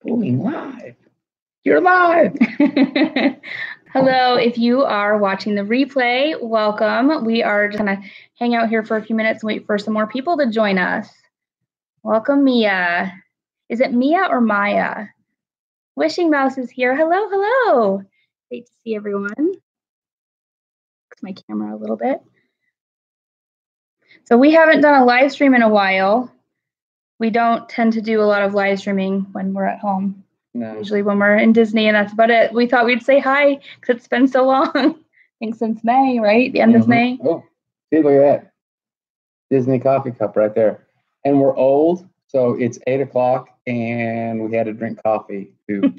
Going live. You're live. Hello, if you are watching the replay, welcome. We are just going to hang out here for a few minutes and wait for some more people to join us. Welcome, Mia. Is it Mia or Maya? Wishing Mouse is here. Hello, hello. Great to see everyone. Fix my camera a little bit. So we haven't done a live stream in a while. We don't tend to do a lot of live streaming when we're at home. No. Usually when we're in Disney, and that's about it. We thought we'd say hi because it's been so long. I think since May, right? The end of May. Oh, see, look at that. Disney coffee cup right there. And we're old, so it's 8 o'clock, and we had to drink coffee to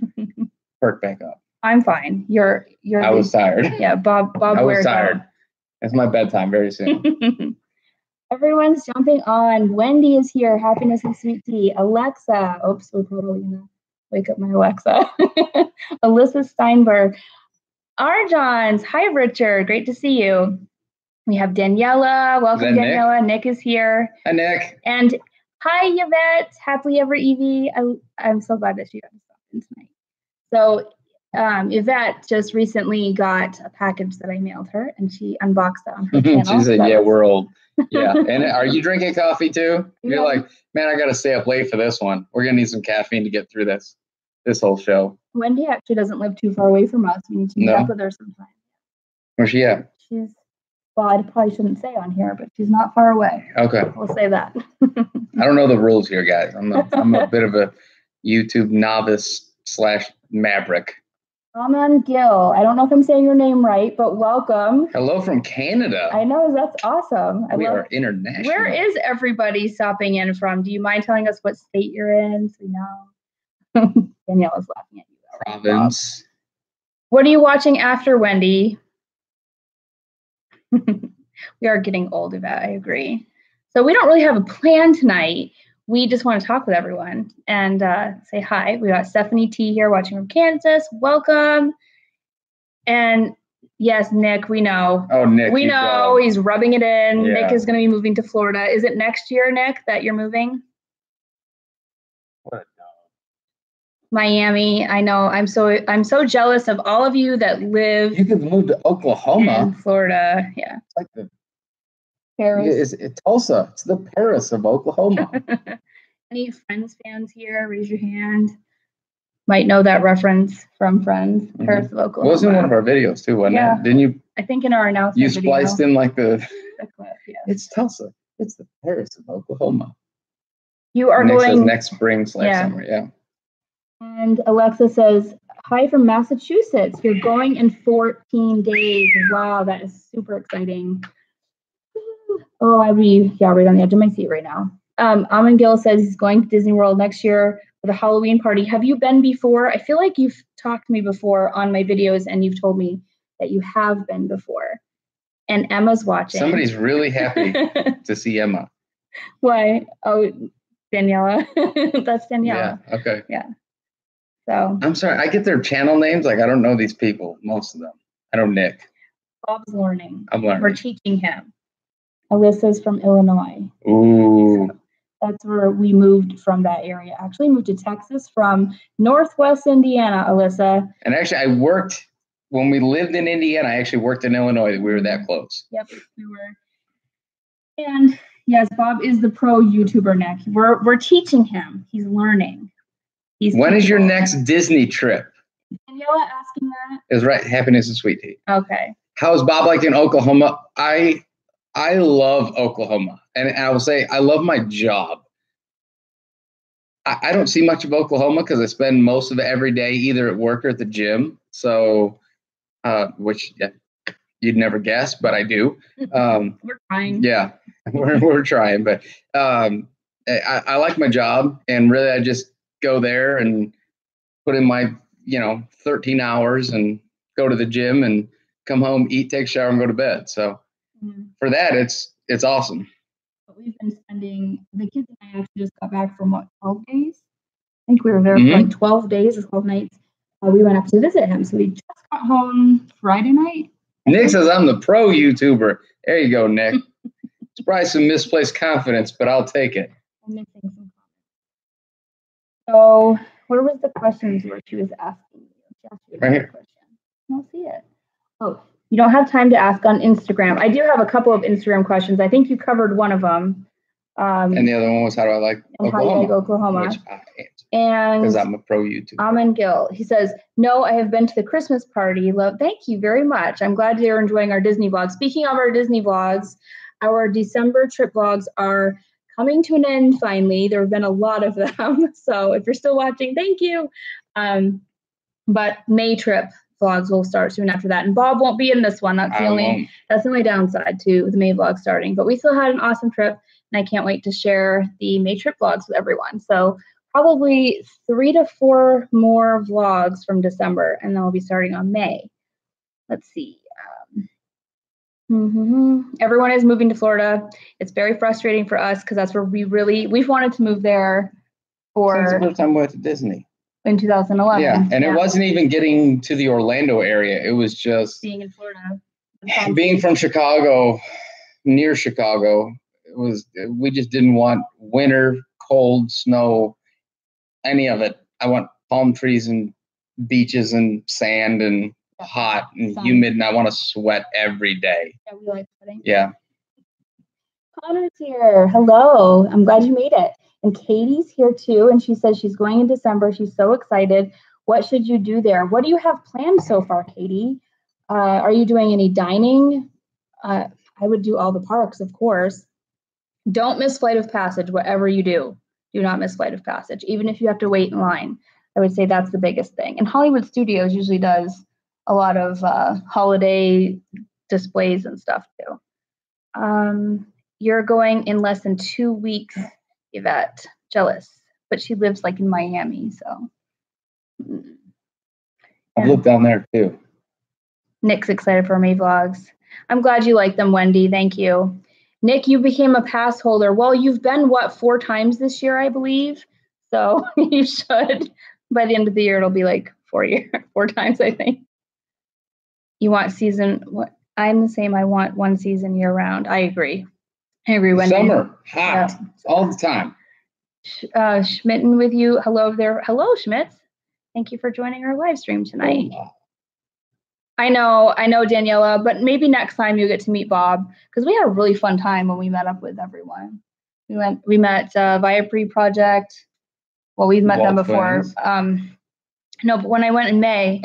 perk back up. I'm fine. I was tired. Yeah, Bob I was wears tired. out. It's my bedtime very soon. Everyone's jumping on. Wendy is here. Happiness and sweet tea. Alexa. Oops, we're probably gonna wake up my Alexa. Alyssa Steinberg. Arjons. Hi, Richard. Great to see you. We have Daniela. Welcome, Daniela. Nick is here. Hi, Nick. And hi, Yvette. Happily ever Evie. I'm so glad that she got to stop in tonight. So Yvette just recently got a package that I mailed her, and she unboxed that on her channel. She said, yeah, we're old. Yeah. And are you drinking coffee too? You're like, man, I got to stay up late for this one. We're going to need some caffeine to get through this whole show. Wendy actually doesn't live too far away from us. We need to meet up with her sometime. Where's she at? Well, I probably shouldn't say on here, but she's not far away. Okay. We'll say that. I don't know the rules here, guys. I'm a bit of a YouTube novice / maverick. Aman Gill. I don't know if I'm saying your name right, but welcome. Hello from Canada. I know, that's awesome. We are international. Where is everybody stopping in from? Do you mind telling us what state you're in so we know? Daniela's laughing at you. Province. What are you watching after, Wendy? We are getting old, Yvette. I agree. So we don't really have a plan tonight. We just want to talk with everyone and say hi. We got Stephanie T here watching from Kansas. Welcome. And yes, Nick, we know. Oh, Nick. We know. He's rubbing it in. Yeah. Nick is going to be moving to Florida. Is it next year, Nick, that you're moving? What? Miami. I know. I'm so jealous of all of you that live. You could move to Oklahoma. In Florida. Yeah. It's like the Paris. It's Tulsa. It's the Paris of Oklahoma. Any Friends fans here? Raise your hand. Might know that reference from Friends. Paris of Oklahoma. It was in one of our videos too, wasn't it? Didn't you? I think in our announcement you spliced in like the clip, yeah. It's Tulsa. It's the Paris of Oklahoma. You are going next spring / summer, yeah. And Alexa says, hi from Massachusetts. You're going in 14 days. Wow, that is super exciting. Oh, I'd be right on the edge of my seat right now. Aman Gill says he's going to Disney World next year for the Halloween party. Have you been before? I feel like you've talked to me before on my videos, and you've told me that you have been before. And Emma's watching. Somebody's really happy to see Emma. Why? Oh, Daniela. That's Daniela. Yeah. Okay. Yeah. So I'm sorry. I get their channel names. Like I don't know these people. Most of them. I know Nick. Bob's learning. I'm learning. We're teaching him. Alyssa's from Illinois. Ooh. So that's where we moved from that area. Actually moved to Texas from Northwest Indiana, Alyssa. And actually I worked when we lived in Indiana. I actually worked in Illinois. We were that close. Yep, we were. And yes, Bob is the pro YouTuber, Nick. We're teaching him. He's learning. When is your next Disney trip? Daniela asking that? Is right. Happiness and sweet tea. Okay. How's Bob like in Oklahoma? I love Oklahoma. And I will say I love my job. I don't see much of Oklahoma because I spend most of it every day either at work or at the gym. So, which you'd never guess, but I do. We're trying. Yeah, we're trying. But I like my job. And really, I just go there and put in my, 13 hours and go to the gym and come home, eat, take a shower, and go to bed. So for that, it's awesome. But we've been spending, the kids and I actually just got back from 12 days? I think we were there for like 12 days or 12 nights. We went up to visit him. So we just got home Friday night. Nick says I'm the pro YouTuber. There you go, Nick. It's probably some misplaced confidence, but I'll take it. I'm missing some comments. So Where was the questions where she was asking you? She asked you Right here. question. I don't see it. Oh, you don't have time to ask on Instagram. I do have a couple of Instagram questions. I think you covered one of them. And the other one was, how do I like Oklahoma? How do you like Oklahoma? Which I answer. And because I'm a pro YouTuber. Amin Gill, he says, no, I have been to the Christmas party. Thank you very much. I'm glad you're enjoying our Disney vlogs. Speaking of our Disney vlogs, our December trip vlogs are coming to an end finally. There have been a lot of them. So if you're still watching, thank you. But May trip vlogs will start soon after that. And Bob won't be in this one. That's the only downside to the May vlog starting. But we still had an awesome trip, and I can't wait to share the May trip vlogs with everyone. So probably 3 to 4 more vlogs from December, and then we'll be starting on May. Let's see. Everyone is moving to Florida. It's very frustrating for us because that's where we've wanted to move there since the first time we went to Disney. In 2011. Yeah, and it wasn't even getting to the Orlando area. It was just being in Florida. Being from Chicago, near Chicago, we just didn't want winter, cold, snow, any of it. I want palm trees and beaches and sand and hot and humid, and I want to sweat every day. Yeah, we like sweating. Yeah. Connor's here. Hello. I'm glad you made it. And Katie's here too, and she says she's going in December. She's so excited. What should you do there? What do you have planned so far, Katie? Are you doing any dining? I would do all the parks, of course. Don't miss Flight of Passage, whatever you do. Do not miss Flight of Passage, even if you have to wait in line. I would say that's the biggest thing. And Hollywood Studios usually does a lot of holiday displays and stuff too. You're going in less than 2 weeks, Yvette. Jealous. But she lives like in Miami, so. I've looked down there too. Nick's excited for May vlogs. I'm glad you like them, Wendy. Thank you. Nick, you became a pass holder. Well, you've been, 4 times this year, I believe. So you should. By the end of the year, it'll be like 4 times, I think. You want season, what? I'm the same. I want one season year round. I agree. Wendy. Summer, hot, all the time. Schmitten with you. Hello there. Hello, Schmitz. Thank you for joining our live stream tonight. I know, Daniela, but maybe next time you get to meet Bob, because we had a really fun time when we met up with everyone. We met Viapre Project. Well, we've met them before. No, but when I went in May,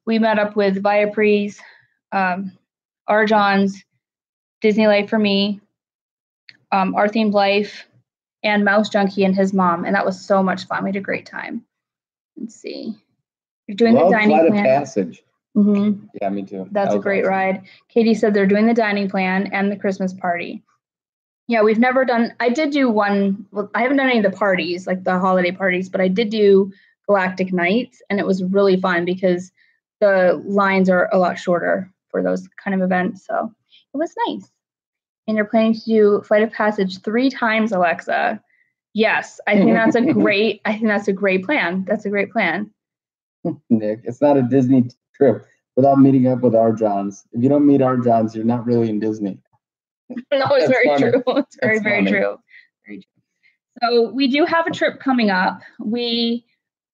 we met up with Viapre's, Arjon's, Disney Life for Me, Our Themed Life, and Mouse Junkie and his mom, and that was so much fun. We had a great time. Let's see. You're doing the dining plan. Flight of Passage. Mm-hmm. Yeah, me too. That's a great ride. Katie said they're doing the dining plan and the Christmas party. Yeah, we've never done. I did do one. Well, I haven't done any of the parties, like the holiday parties, but I did do Galactic Nights, and it was really fun because the lines are a lot shorter for those kind of events. So it was nice. And you're planning to do Flight of Passage 3 times, Alexa. Yes, I think that's a great. I think that's a great plan. That's a great plan. Nick, it's not a Disney trip without meeting up with our Johns. If you don't meet our Johns, you're not really in Disney. No, it's very true. It's very, very true. Very true. So we do have a trip coming up. We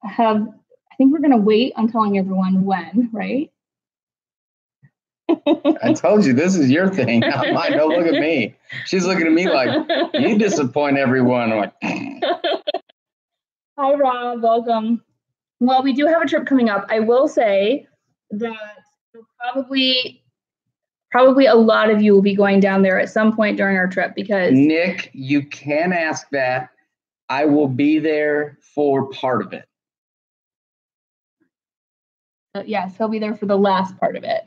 have, I think we're going to wait on telling everyone when, right? I told you, this is your thing, not mine. Don't look at me. She's looking at me like, you disappoint everyone. I'm like, Hi, Rob. Welcome. Well, we do have a trip coming up. I will say that probably a lot of you will be going down there at some point during our trip because... Nick, you can ask that. I will be there for part of it. Yes, he'll be there for the last part of it.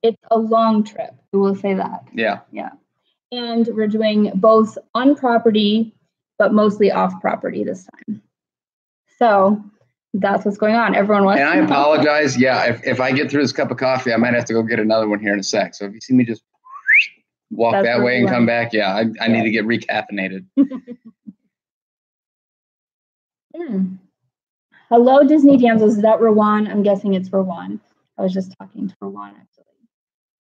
It's a long trip. We will say that. Yeah. Yeah. And we're doing both on property, but mostly off property this time. So that's what's going on. Everyone wants to know. And I apologize. Yeah, if I get through this cup of coffee, I might have to go get another one here in a sec. So if you see me just walk that way and come back, I need to get recaffeinated. Hello, Disney Damsels. Is that Rowan? I'm guessing it's Rowan. I was just talking to Rowan, actually.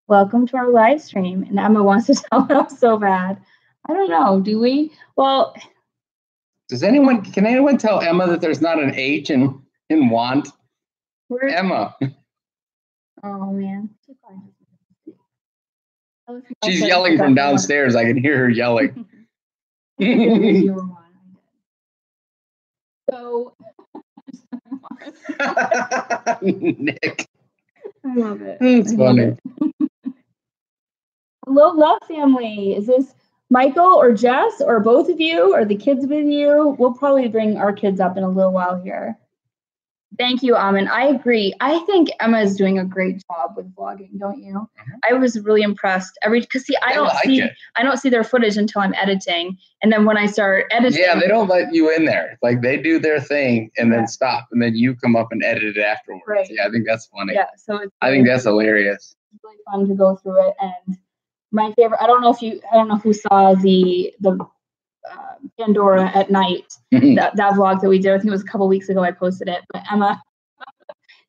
Welcome to our live stream. And Emma wants to tell us so bad. I don't know. Do we? Well, can anyone tell Emma that there's not an H in And want Where's Emma. Oh man. She's yelling from downstairs. I can hear her yelling. So Nick. I love it. It's funny. Hello, love family. Is this Michael or Jess or both of you or the kids with you? We'll probably bring our kids up in a little while here. Thank you, Amin. I agree. I think Emma is doing a great job with vlogging, don't you? Mm-hmm. I was really impressed. Because see, I don't see their footage until I'm editing, and then when I start editing, yeah, they don't let you in there. Like they do their thing and then stop, and then you come up and edit it afterwards. Right. Yeah, I think that's funny. Yeah, so I think that's hilarious. It's really fun to go through it, and my favorite. I don't know who saw the Pandora at night, that vlog that we did. I think it was a couple weeks ago I posted it, but Emma,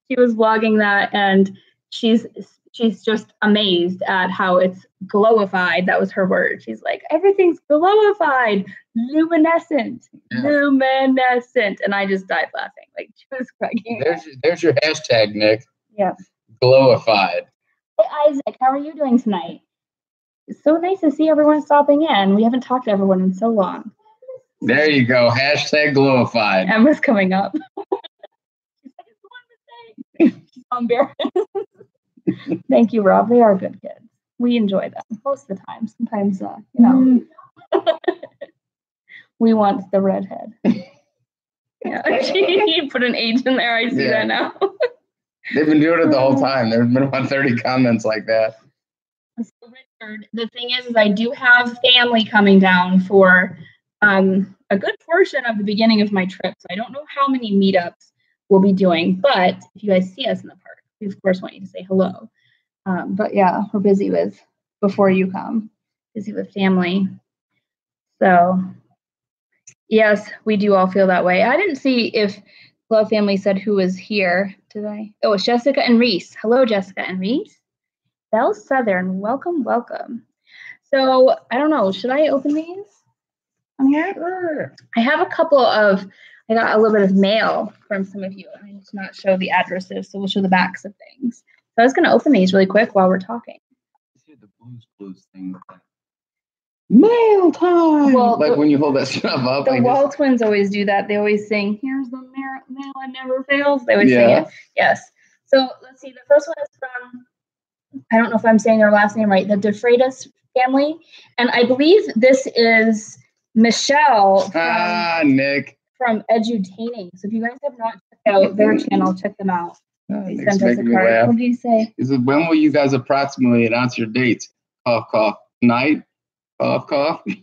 she was vlogging that, and she's just amazed at how it's glowified. That was her word. She's like, everything's glowified, luminescent, luminescent. And I just died laughing. Like, she was cracking. There's your hashtag, Nick. Yeah. Glowified. Hey, Isaac, how are you doing tonight? It's so nice to see everyone stopping in. We haven't talked to everyone in so long. There you go. Hashtag glowified. Emma's coming up. She's like, it's one mistake. She's so embarrassed. Thank you, Rob. They are good kids. We enjoy them most of the time. Sometimes, we want the redhead. Yeah, you put an H in there. I see that now. They've been doing it the whole time. There's been about 30 comments like that. So Richard, the thing is I do have family coming down for a good portion of the beginning of my trip. So I don't know how many meetups we'll be doing, but if you guys see us in the park, we of course want you to say hello. But yeah, we're busy with, before you come, busy with family. So yes, we do all feel that way. I didn't see if Love Family said who was here. Did I? Oh, it's Jessica and Reese. Hello, Jessica and Reese. Belle Southern, welcome, welcome. So I don't know, should I open these on here? Sure. I got a little bit of mail from some of you. I need to not show the addresses, so we'll show the backs of things. So I was going to open these really quick while we're talking. Let's hear the blues thing. Mail time! Well, like when you hold that stuff up. The Wall twins always do that. They always sing, here's the mail that never fails. They always sing it. Yes. So let's see, the first one is from, I don't know if I'm saying their last name right, the DeFreitas family. And I believe this is Michelle from, Nick. From Edutaining. So if you guys have not checked out their channel, check them out. They sent us a card. What did you say? Is it, when will you guys approximately announce your dates? Cough, cough. Night? Cough, cough. Look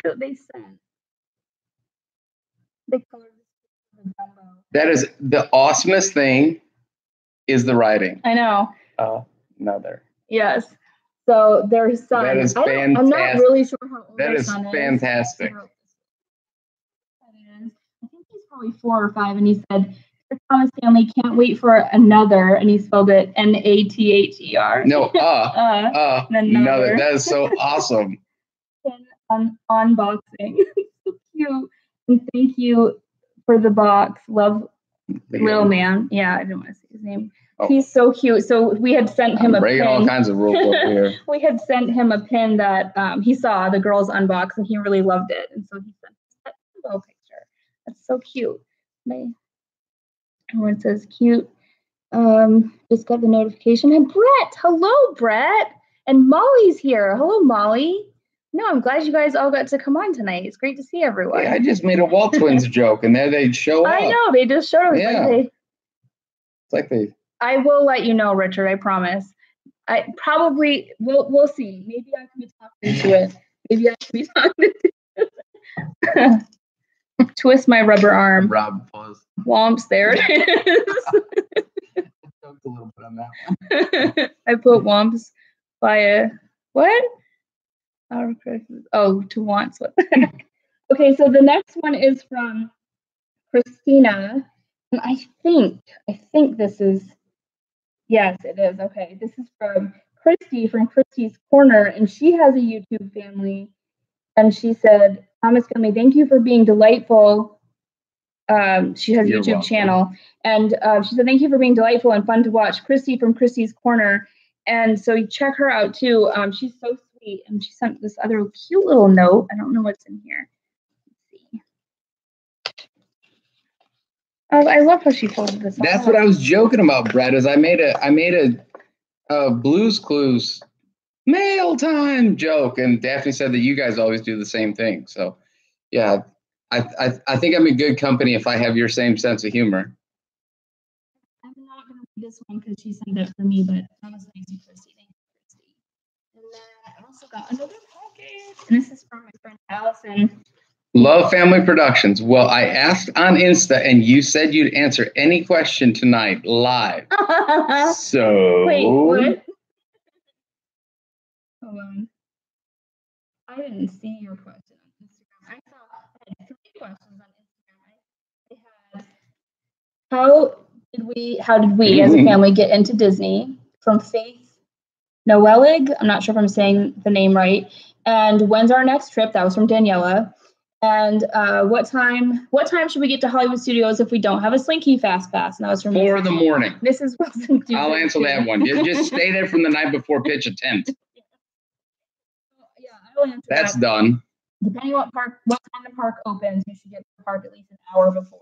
what they sent. That is the awesomest thing. Is the writing. I know. Another. Yes. So their son. That is fantastic. I'm not really sure how old that is. Son fantastic. I think he's probably 4 or 5, and he said, "The Thomas family can't wait for another," and he spelled it Nather. No, another. That is so awesome. Unboxing. So cute. And thank you for the box. Love. Little man. Yeah, I didn't want to say his name. Oh. He's so cute. So we had sent him a pin. All kinds of rules up here. We had sent him a pin that he saw the girls unbox, and he really loved it. And so he sent us that little picture. That's so cute. Everyone says cute. Just got the notification. And Brett. Hello, Brett. And Molly's here. Hello, Molly. No, I'm glad you guys all got to come on tonight. It's great to see everyone. Yeah, I just made a Wall Twins joke, and there they show up. I know, they just showed up. Yeah. It's like they. I will let you know, Richard. I promise. I probably we'll see. Maybe I can be talking to it. Maybe I can be talking to it. Twist my rubber arm. Rob, pause. Womps. There it is. I joked a little bit on that one. I put womps by a what? Oh, to wants. What the heck? Okay, so the next one is from Christina, and I think this is, yes, it is. Okay, this is from Christy from Christy's Corner, and she has a YouTube family, and she said, Thomas family, thank you for being delightful She has a You're YouTube welcome. channel, and she said, "Thank you for being delightful and fun to watch." Christy from Christy's Corner, and so you check her out too. She's so sweet, and she sent this other cute little note. I don't know what's in here. Let's see. I love how she folded this. That's what I was joking about, Brett. Is I made a Blue's Clues mail time joke, and Daphne said that you guys always do the same thing. So, yeah, I think I'm in good company if I have your same sense of humor. I'm not going to read this one because she sent it for me, but that was nice of Christy. Thank you, Christy. And then I also got another package, and this is from my friend Allison. Love Family Productions. Well, I asked on Insta, and you said you'd answer any question tonight live. So wait, what? Hold on. I didn't see your question on Instagram. I had 3 questions on Instagram. I had how did we as a family get into Disney? From Faith Noelig. I'm not sure if I'm saying the name right. And when's our next trip? That was from Daniela. And what time should we get to Hollywood Studios if we don't have a Slinky Fast Pass? And that was from 4 in the morning. Mrs. Wilson. I'll answer that one. Just stay there from the night before, pitch a tent. Yeah, I will answer That's that. done. Depending what time the park opens, you should get to the park at least an hour before.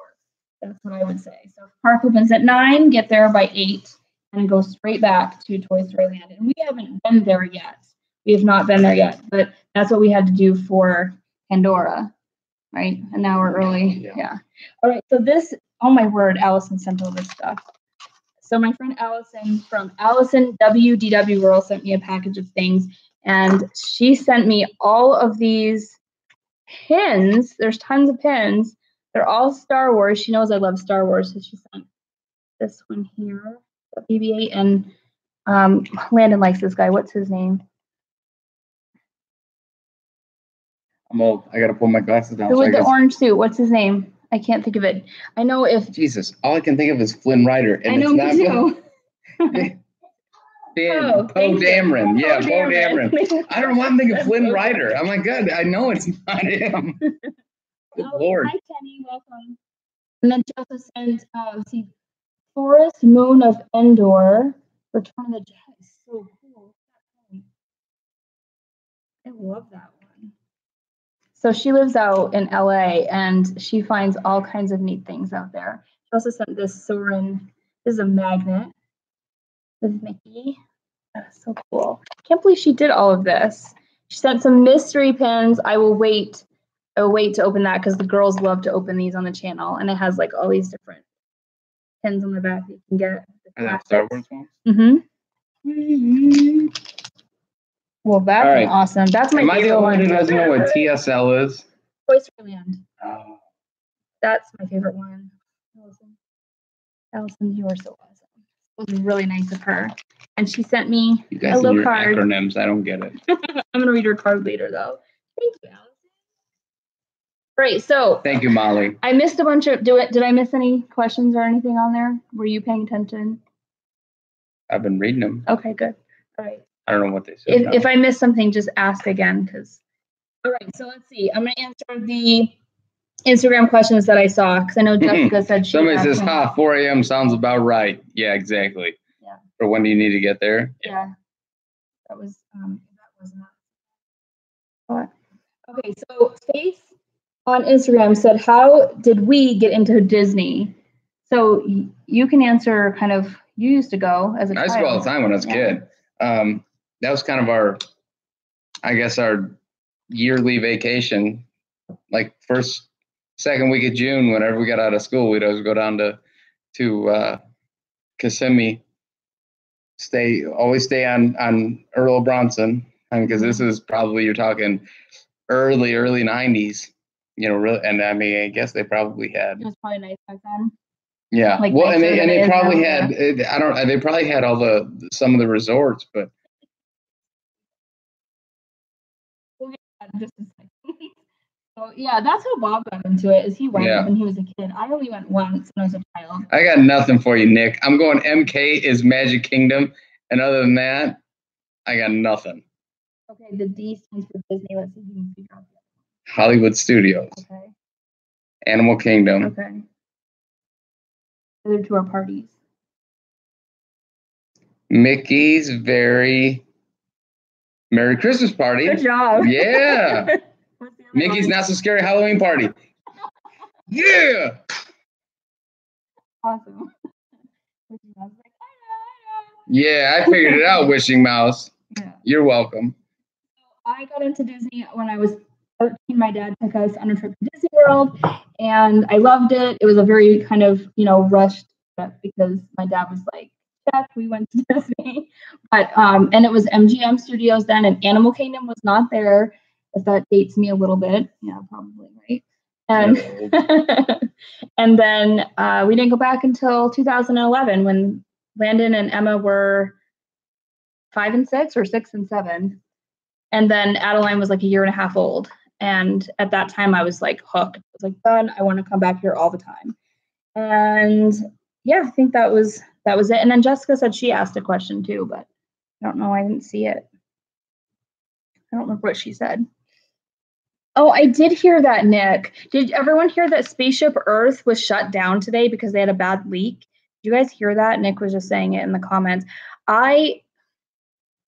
That's what I would say. So if park opens at 9, get there by 8, and go straight back to Toy Story Land. And we haven't been there yet. We have not been there yet, but that's what we had to do for Pandora, right? An hour early. Yeah. All right. So this, oh my word, Allison sent all this stuff. So my friend Allison from Allison WDW World sent me a package of things, and she sent me all of these pins. There's tons of pins. They're all Star Wars. She knows I love Star Wars, so she sent this one here, the BB-8, and Landon likes this guy. What's his name? I'm old. I gotta pull my glasses down. With the orange suit. What's his name? I can't think of it. I know if Jesus, all I can think of is Flynn Rider, and I know it's me not too. Poe Dameron. Yeah, Poe Dameron. I don't know why I'm thinking Flynn Rider. I'm like, good. I know it's not him. Good Lord. Hi, Kenny. Welcome. And then she also sent, Forest Moon of Endor. Return of the Jedi is so cool. I love that one. So she lives out in LA, and she finds all kinds of neat things out there. She also sent this Soren. This is a magnet with Mickey. That's so cool. I can't believe she did all of this. She sent some mystery pins. I will wait to open that because the girls love to open these on the channel, and it has like all these different pins on the back that you can get. Are that Star Wars ones? Mm-hmm. Well, that's awesome. That's my favorite one. Am I the only one who doesn't know what TSL is? Toy Story Land. Oh. That's my favorite one. Allison, you are so awesome. It was really nice of her. And she sent me a little card. Acronyms, I don't get it. I'm going to read her card later, though. Thank you, Allison. Great. So thank you, Molly. I missed a bunch of. Did I miss any questions or anything on there? Were you paying attention? I've been reading them. Okay, good. All right. I don't know what they said. If I missed something, just ask again. All right. So let's see. I'm going to answer the Instagram questions that I saw because I know Jessica said she. Somebody says, 4 a.m. sounds about right. Yeah, exactly. Yeah. For when do you need to get there? Yeah. That was not. Okay, so Faith on Instagram said, "How did we get into Disney?" So you can answer kind of. You used to go as a child. I used to go all the time when I was a kid. That was kind of our yearly vacation. Like second week of June, whenever we got out of school, we'd always go down to Kissimmee. Always stay on Earl Bronson, because this is probably, you're talking early 90s. Really, and I mean, I guess they probably had. It was probably nice back then. Yeah, well, and they probably had. They probably had some of the resorts, but. We'll get that in just a second. So yeah, that's how Bob got into it. Is he went when he was a kid? I only went once when I was a child. I got nothing for you, Nick. I'm going MK is Magic Kingdom, and other than that, I got nothing. Okay, the D stands for Disney. Let's see if you can figure out. Hollywood Studios. Okay. Animal Kingdom. Okay. other two are parties. Mickey's very Merry Christmas party. Good job. Yeah. Mickey's Not So Scary Halloween party. Yeah. Awesome. Yeah, I figured it out, Wishing Mouse. Yeah. You're welcome. I got into Disney when I was 13. My dad took us on a trip to Disney World, and I loved it. It was a very kind of, rushed trip because my dad was like, check, we went to Disney. But, and it was MGM Studios then, and Animal Kingdom was not there, if that dates me a little bit. Yeah, probably, right? And, and then we didn't go back until 2011 when Landon and Emma were 5 and 6 or 6 and 7. And then Adeline was like a year and a half old. And at that time I was like hooked. I was like, done, I want to come back here all the time. And yeah, I think that was it. And then Jessica said she asked a question too, but I don't know. I didn't see it. I don't remember what she said. Oh, I did hear that, Nick. Did everyone hear that Spaceship Earth was shut down today because they had a bad leak? Did you guys hear that? Nick was just saying it in the comments. I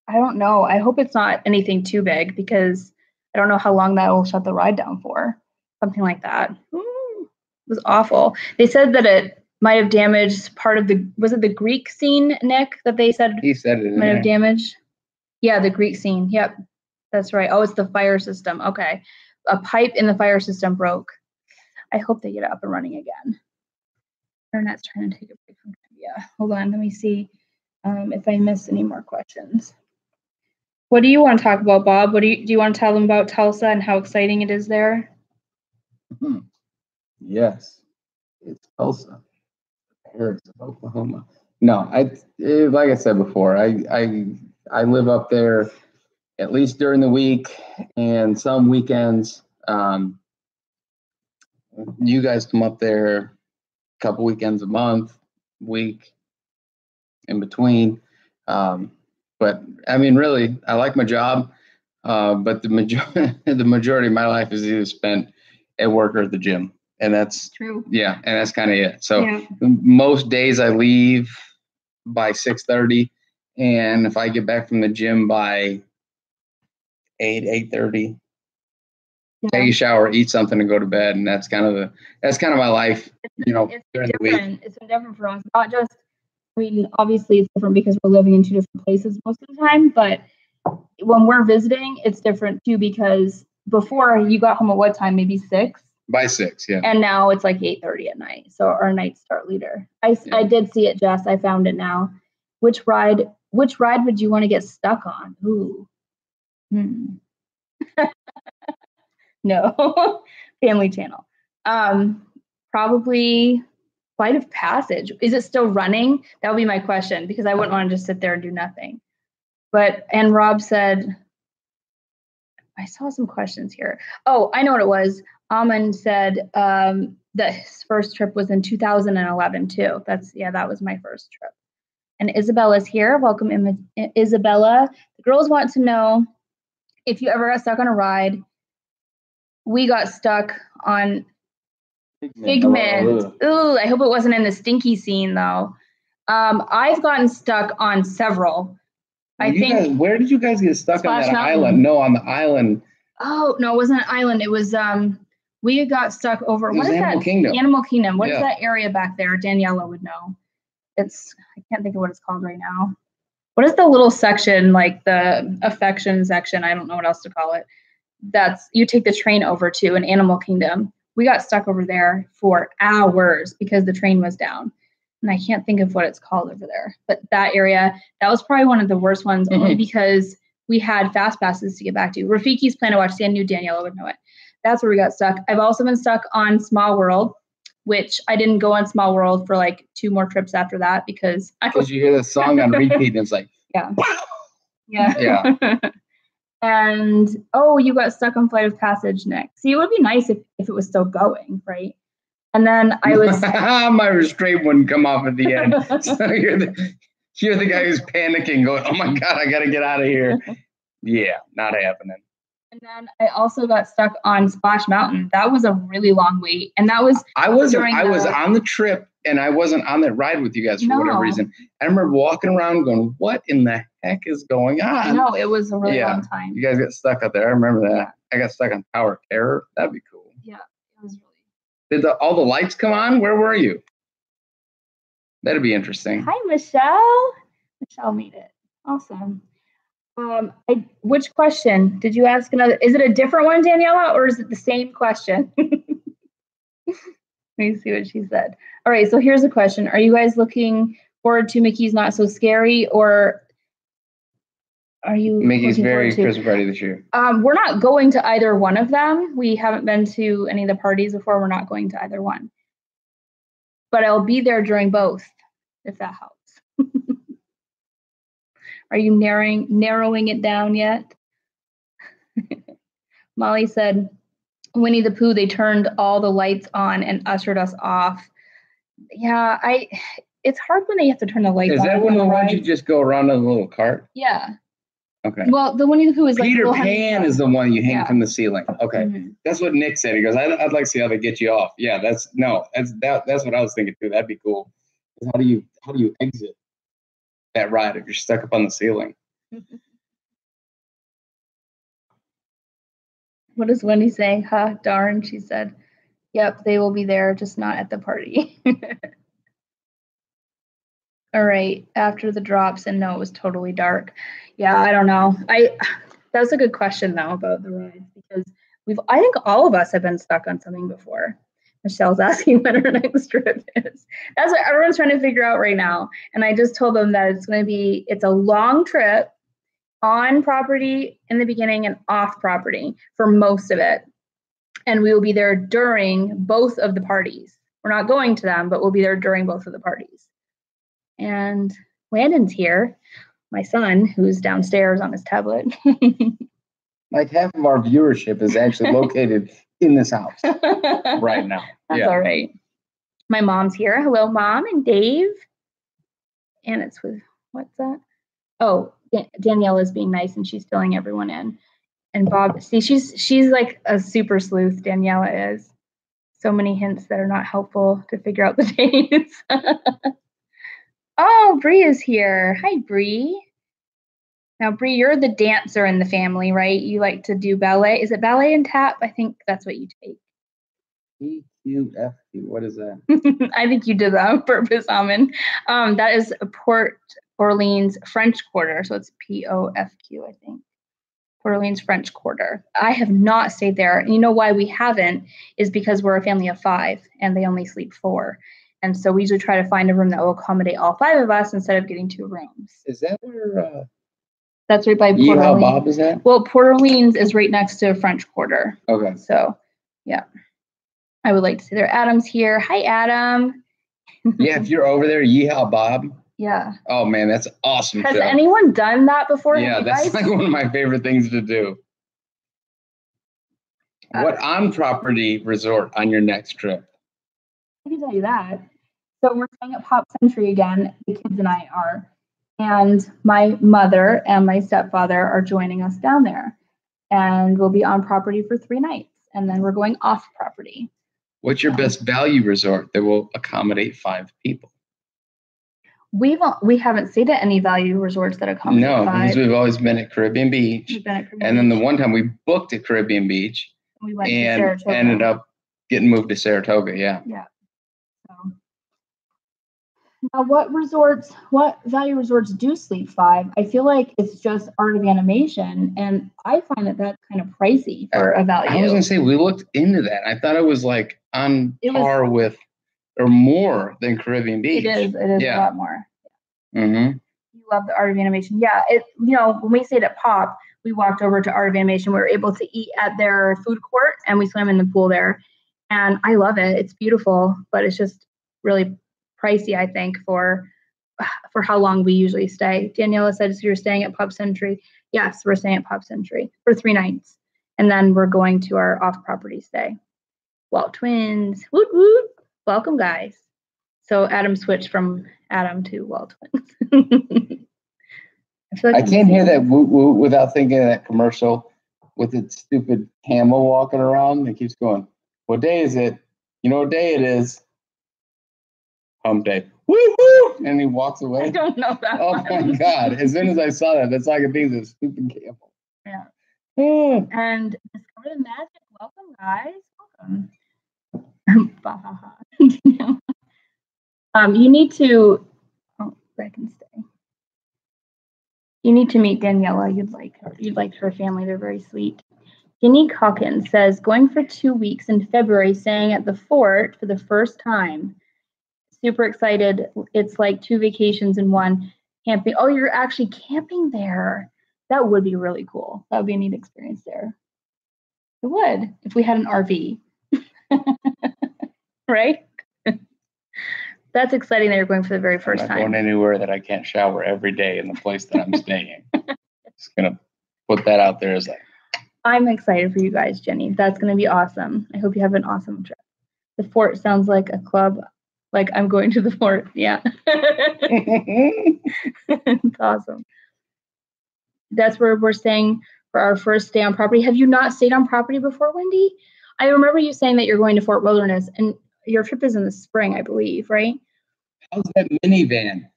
don't know. I hope it's not anything too big because I don't know how long that will shut the ride down for. Something like that. Ooh, it was awful. They said that it might have damaged part of was it the Greek scene, Nick, that they said he said it might have damaged? Yeah, the Greek scene. Yep. That's right. Oh, it's the fire system. Okay. A pipe in the fire system broke. I hope they get it up and running again. Internet's trying to take a break from trivia. Hold on. Let me see if I missed any more questions. What do you want to talk about, Bob? Do you want to tell them about Tulsa and how exciting it is there? Mm-hmm. Yes, it's Tulsa, Paris of Oklahoma. No, like I said before, I live up there at least during the week and some weekends. You guys come up there a couple weekends a month, week in between. But I mean, really, I like my job, but the majority of my life is either spent at work or at the gym, and that's true. Yeah, and that's kind of it. So most days I leave by 6:30, and if I get back from the gym by 8:30, take a shower, eat something, and go to bed, and that's kind of my life. During the week. It's been different for us. Not just. I mean, obviously it's different because we're living in two different places most of the time, but when we're visiting, it's different too because before you got home at what time? Maybe 6? By 6, yeah. And now it's like 8:30 at night. So our nights start later. I did see it, Jess. I found it now. Which ride would you want to get stuck on? Ooh. No. Family Channel. Probably Flight of Passage. Is it still running? That would be my question because I wouldn't want to just sit there and do nothing. And Rob said, I saw some questions here. Oh, I know what it was. Aman said that his first trip was in 2011 too. That was my first trip. And Isabella's here. Welcome, Isabella. The girls want to know if you ever got stuck on a ride. We got stuck on Figment. Ooh, I hope it wasn't in the stinky scene though. I've gotten stuck on several. Where did you guys get stuck on that island? No, on the island. Oh no, it wasn't an island. It was we got stuck over. What is Animal Kingdom. Animal Kingdom. What is that area back there? Daniela would know. I can't think of what it's called right now. What is the little section, like the affection section? I don't know what else to call it. That's you take the train over to in Animal Kingdom. We got stuck over there for hours because the train was down. And I can't think of what it's called over there. But that area, that was probably one of the worst ones, only because we had fast passes to get back to. Rafiki's Planet Watch, I knew Daniela would know it. That's where we got stuck. I've also been stuck on Small World, which I didn't go on Small World for like 2 more trips after that because you hear the song on repeat and it's like, yeah. And you got stuck on Flight of Passage, Nick. See, it would be nice if it was still going, right? And then I was my restraint wouldn't come off at the end. So you're the guy who's panicking, going, "Oh my God, I gotta get out of here." Yeah, not happening. And then I also got stuck on Splash Mountain. That was a really long wait, and that was I was on the trip and I wasn't on that ride with you guys for whatever reason. I remember walking around going, what in the heck is going on? I know, it was a really long time. You guys got stuck out there. I remember that. Yeah. I got stuck on Tower of Terror. That'd be cool. Yeah, it was really. Did all the lights come on? Where were you? That'd be interesting. Hi, Michelle. Michelle made it. Awesome. Which question did you ask? Another? Is it a different one, Daniela, or is it the same question? Let me see what she said. All right, so here's a question. Are you guys looking forward to Mickey's Not So Scary, or are you Mickey's Very Christmas Party this year? We're not going to either one of them. We haven't been to any of the parties before. We're not going to either one. But I'll be there during both, if that helps. Are you narrowing it down yet? Molly said, Winnie the Pooh, they turned all the lights on and ushered us off. Yeah, it's hard when they have to turn the lights on. Is that one of the ones you just go around in a little cart? Yeah. Okay. Well, the Winnie the Pooh is Peter Pan is the one you hang from the ceiling. Okay. Mm-hmm. That's what Nick said. He goes, I'd like to see how they get you off. Yeah, that's what I was thinking too. That'd be cool. How do you exit that ride if you're stuck up on the ceiling? What does Wendy say? Huh, darn, she said. Yep, they will be there, just not at the party. All right, after the drops, and no, it was totally dark. Yeah, I don't know. That's a good question though about the rides, because I think all of us have been stuck on something before. Michelle's asking when our next trip is. That's what everyone's trying to figure out right now. And I just told them that it's a long trip on property in the beginning and off property for most of it. And we will be there during both of the parties. We're not going to them, but we'll be there during both of the parties. And Landon's here, my son, who's downstairs on his tablet. Like half of our viewership is actually located in this house right now. That's all right. My mom's here. Hello, Mom and Dave. And it's with, what's that? Oh, Danielle is being nice and she's filling everyone in. And Bob, see, she's like a super sleuth, Daniela is. So many hints that are not helpful to figure out the dates. Oh, Bree is here. Hi, Bree. Now, Bree, you're the dancer in the family, right? You like to do ballet. Is it ballet and tap? I think that's what you take. PQFQ. What is that? I think you did that on purpose, Amin. That is Port Orleans French Quarter. So it's POFQ, I think. Port Orleans French Quarter. I have not stayed there. And you know why we haven't is because we're a family of 5 and they only sleep 4. And so we usually try to find a room that will accommodate all 5 of us instead of getting 2 rooms. Is that where... That's right by Port Orleans. Bob is that? Well, Port Orleans is right next to French Quarter. Okay. So, yeah. I would like to see there. Adam's here. Hi, Adam. Yeah, if you're over there, yeehaw, Bob. Yeah. Oh, man, that's awesome. Has anyone done that before? Yeah, that's like one of my favorite things to do. What on-property resort on your next trip? I can tell you that. So we're staying at Pop Century again. The kids and I are. And my mother and my stepfather are joining us down there. And we'll be on property for 3 nights. And then we're going off property. What's your best value resort that will accommodate 5 people? We haven't stayed at any value resorts that accommodate 5. No, because we've always been at Caribbean Beach. We've been at Caribbean and then the one time we booked at Caribbean Beach. We went to Saratoga. Ended up getting moved to Saratoga, yeah. Yeah. So. Now, what value resorts do sleep 5? I feel like it's just Art of Animation, and I find that that's kind of pricey for a value. I was going to say, we looked into that. I thought it was like on par with or more than Caribbean Beach. It is a lot more. Mm-hmm. You love the Art of Animation. Yeah, when we stayed at Pop, we walked over to Art of Animation. We were able to eat at their food court, and we swam in the pool there. And I love it. It's beautiful, but it's just really pricey, I think, for how long we usually stay. Daniela said, so you're staying at Pop Century. Yes, we're staying at Pop Century for 3 nights. And then we're going to our off-property stay. Walt Twins. Woot woot. Welcome, guys. So Adam switched from Adam to Walt Twins. I can't hear that woot woot without thinking of that commercial with its stupid camel walking around. It keeps going, what day is it? You know what day it is? hump day. Woo woo! And he walks away. I don't know that. Oh my God. As soon as I saw that, that's like a thing of stupid camel. Yeah. Oh. And Discover the Magic. Welcome, guys. Welcome. You need to. Oh, I can stay. You need to meet Daniela. You'd like her family. They're very sweet. Ginny Calkins says, going for 2 weeks in February, staying at the fort for the first time. Super excited. It's like 2 vacations in one. Camping. Oh, you're actually camping there. That would be really cool. That would be a neat experience there. It would, if we had an RV. Right? That's exciting that you're going for the very first time. I'm not going anywhere that I can't shower every day in the place that I'm staying. Just going to put that out there as like. I'm excited for you guys, Jenny. That's going to be awesome. I hope you have an awesome trip. The fort sounds like a club. Like I'm going to the fort. Yeah. It's awesome. That's where we're staying for our first stay on property. Have you not stayed on property before, Wendy? I remember you saying that you're going to Fort Wilderness, and your trip is in the spring, I believe, right? How's that minivan?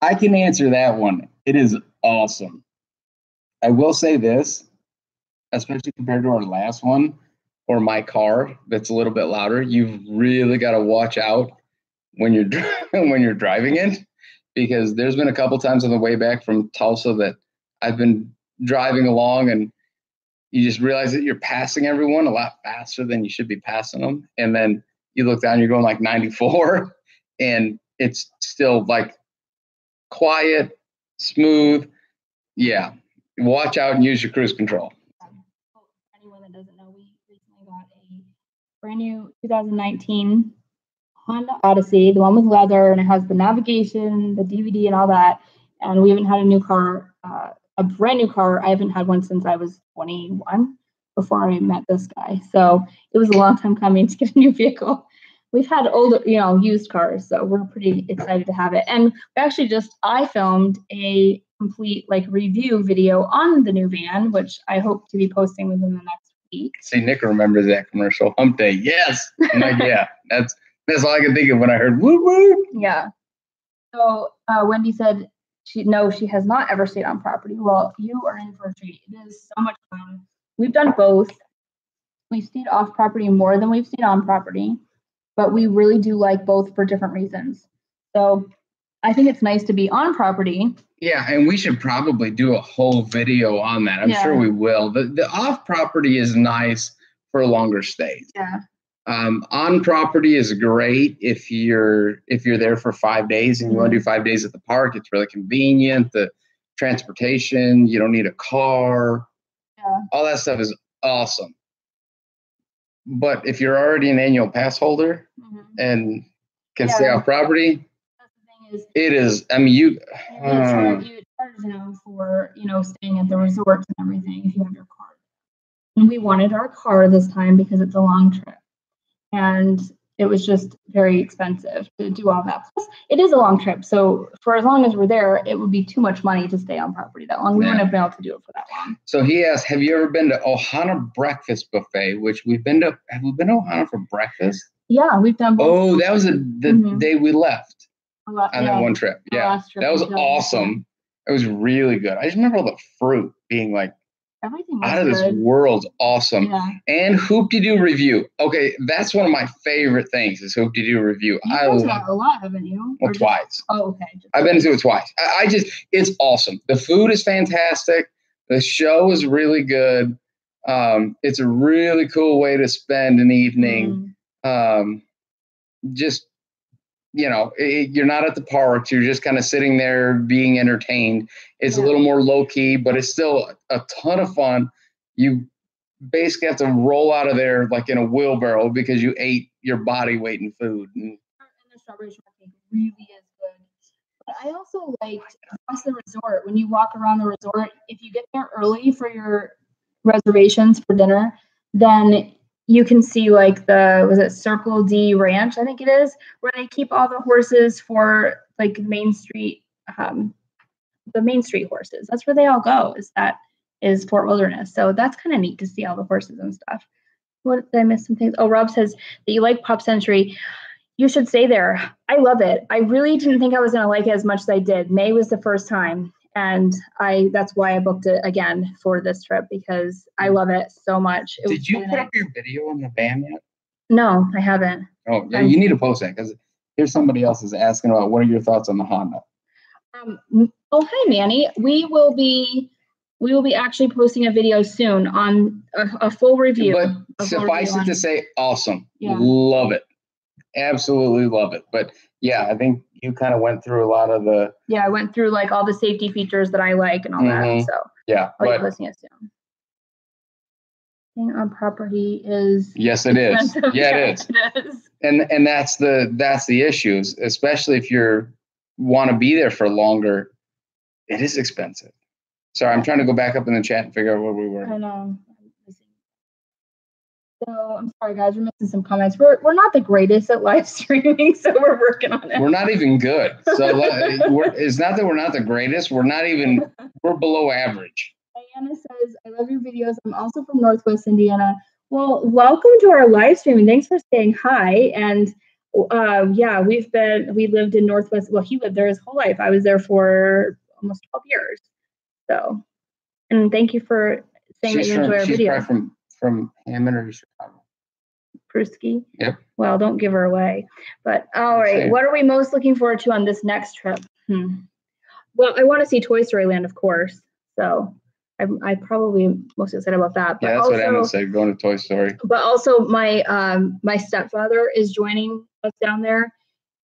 I can answer that one. It is awesome. I will say this, especially compared to our last one, or my car that's a little bit louder. You've really got to watch out when you're driving it, because there's been a couple times on the way back from Tulsa that I've been driving along and you just realize that you're passing everyone a lot faster than you should be passing them. And then you look down, you're going like 94 and it's still like quiet, smooth. Yeah. Watch out and use your cruise control. For anyone that doesn't know, we recently got a brand new 2019 Honda Odyssey, the one with leather, and it has the navigation, the DVD, and all that. And we haven't had a new car, a brand new car. I haven't had one since I was 21, before I met this guy. So it was a long time coming to get a new vehicle. We've had older, used cars, so we're pretty excited to have it. And actually I filmed a complete review video on the new van, which I hope to be posting within the next week. See, Nick remembers that commercial, Hump Day. Yes. I'm like, yeah, that's all I could think of when I heard woo woo. Yeah. So Wendy said she has not ever stayed on property. Well, you are in for a treat. It is so much fun. We've done both. We've stayed off property more than we've stayed on property, but we really do like both for different reasons. So I think it's nice to be on property. Yeah, and we should probably do a whole video on that. I'm sure we will. The off property is nice for longer stays. Yeah. On property is great if you're there for 5 days and you want to do 5 days at the park. It's really convenient. The transportation, you don't need a car. Yeah. All that stuff is awesome. But if you're already an annual pass holder and can stay off property, that's the thing is, it is. I mean, you charge for staying at the resorts and everything if you have your car. And we wanted our car this time because it's a long trip. And it was just very expensive to do all that. Plus, it is a long trip. So for as long as we're there, it would be too much money to stay on property that long. We wouldn't have been able to do it for that long. So he asked, have you ever been to Ohana Breakfast Buffet, which we've been to? Have we been to Ohana for breakfast? Yeah, we've done both. Oh, that was the day we left on that one trip. Yeah, that was awesome. It was really good. I just remember all the fruit being like, everything was out of this world, awesome. Yeah. And Hoop-de-Doo review. Okay, that's one of my favorite things is Hoop-de-Doo review. You've been to a lot, haven't you? Well, twice. Okay. I've been to it twice. It's awesome. The food is fantastic. The show is really good. It's a really cool way to spend an evening. You're not at the parks. You're just kind of sitting there being entertained. It's a little more low key, but it's still a ton of fun. You basically have to roll out of there like in a wheelbarrow because you ate your body weight in food. And the strawberry shortcake really is good. But I also liked across the resort, when you walk around the resort, if you get there early for your reservations for dinner, then you can see was it Circle D Ranch, I think it is, where they keep all the horses for Main Street, the Main Street horses. That's where they all go. Is Fort Wilderness. So that's kind of neat to see all the horses and stuff. What did I miss some things? Oh, Rob says that you like Pop Century. You should stay there. I love it. I really didn't think I was going to like it as much as I did. May was the first time. And that's why I booked it again for this trip, because I love it so much. Did you put up your video on the van yet? No, I haven't. Oh, yeah, you need to post that, because here's somebody else is asking about what are your thoughts on the Honda. Oh, hi, Manny. We will be actually posting a video soon on a full review. But suffice it to say, awesome. Yeah. Love it. Absolutely love it. But yeah, I think you kind of went through a lot of the. Yeah, I went through like all the safety features that I like and all that. So yeah, I'll be posting it soon. Staying on property is. Yes, it is. Yeah, it is. And that's the issue, especially if you're want to be there for longer. It is expensive. Sorry, I'm trying to go back up in the chat and figure out where we were. I know. So I'm sorry, guys, we're missing some comments. We're not the greatest at live streaming, so we're working on it. We're not even good. So it's not that we're not the greatest. We're below average. Diana says, I love your videos. I'm also from Northwest Indiana. Well, welcome to our live stream, and thanks for saying hi. And yeah, we lived in Northwest. Well, he lived there his whole life. I was there for almost 12 years. So, and thank you for saying that you enjoy our video. She's probably from Hammond or Chicago. Pruski? Yep. Well, don't give her away. But all right, what are we most looking forward to on this next trip? Well, I want to see Toy Story Land, of course. So I probably most excited about that. But yeah, that's what Emma said, going to Toy Story. But also my my stepfather is joining us down there,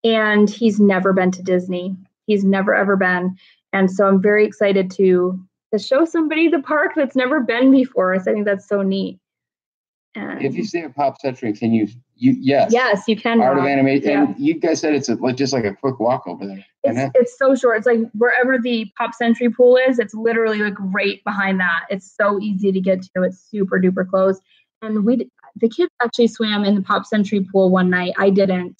and he's never been to Disney. He's never ever been. And so I'm very excited to show somebody the park that's never been before. So I think that's so neat. And if you stay at Pop Century, can you yes. Yes, you can. Art of Animation. Yeah. And you guys said it's just like a quick walk over there. It's so short. It's like wherever the Pop Century pool is, it's literally like right behind that. It's so easy to get to. It's super duper close. And the kids actually swam in the Pop Century pool one night. I didn't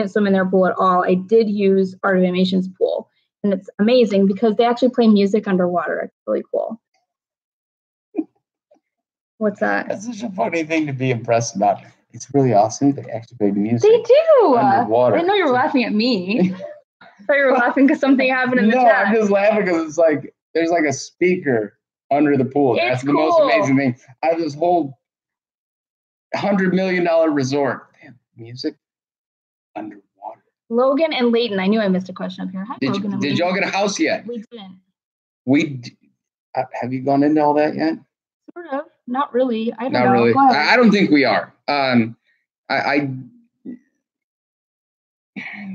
swim in their pool at all. I did use Art of Animation's pool. And it's amazing because they actually play music underwater. It's really cool. What's that? That's such a funny thing to be impressed about. It's really awesome. They actually play music. They do. Underwater. I know you were laughing at me. I thought you were laughing because something happened in the chat. No, I'm just laughing because it's like there's like a speaker under the pool. That's the most amazing thing. I have this whole $100 million resort. Damn, music underwater. Logan and Leighton. I knew I missed a question up here. Hi, Logan and Leighton. Did y'all get a house yet? We didn't. Have you gone into all that yet? Sort of. Not really. I don't know. Not really. I don't think we are.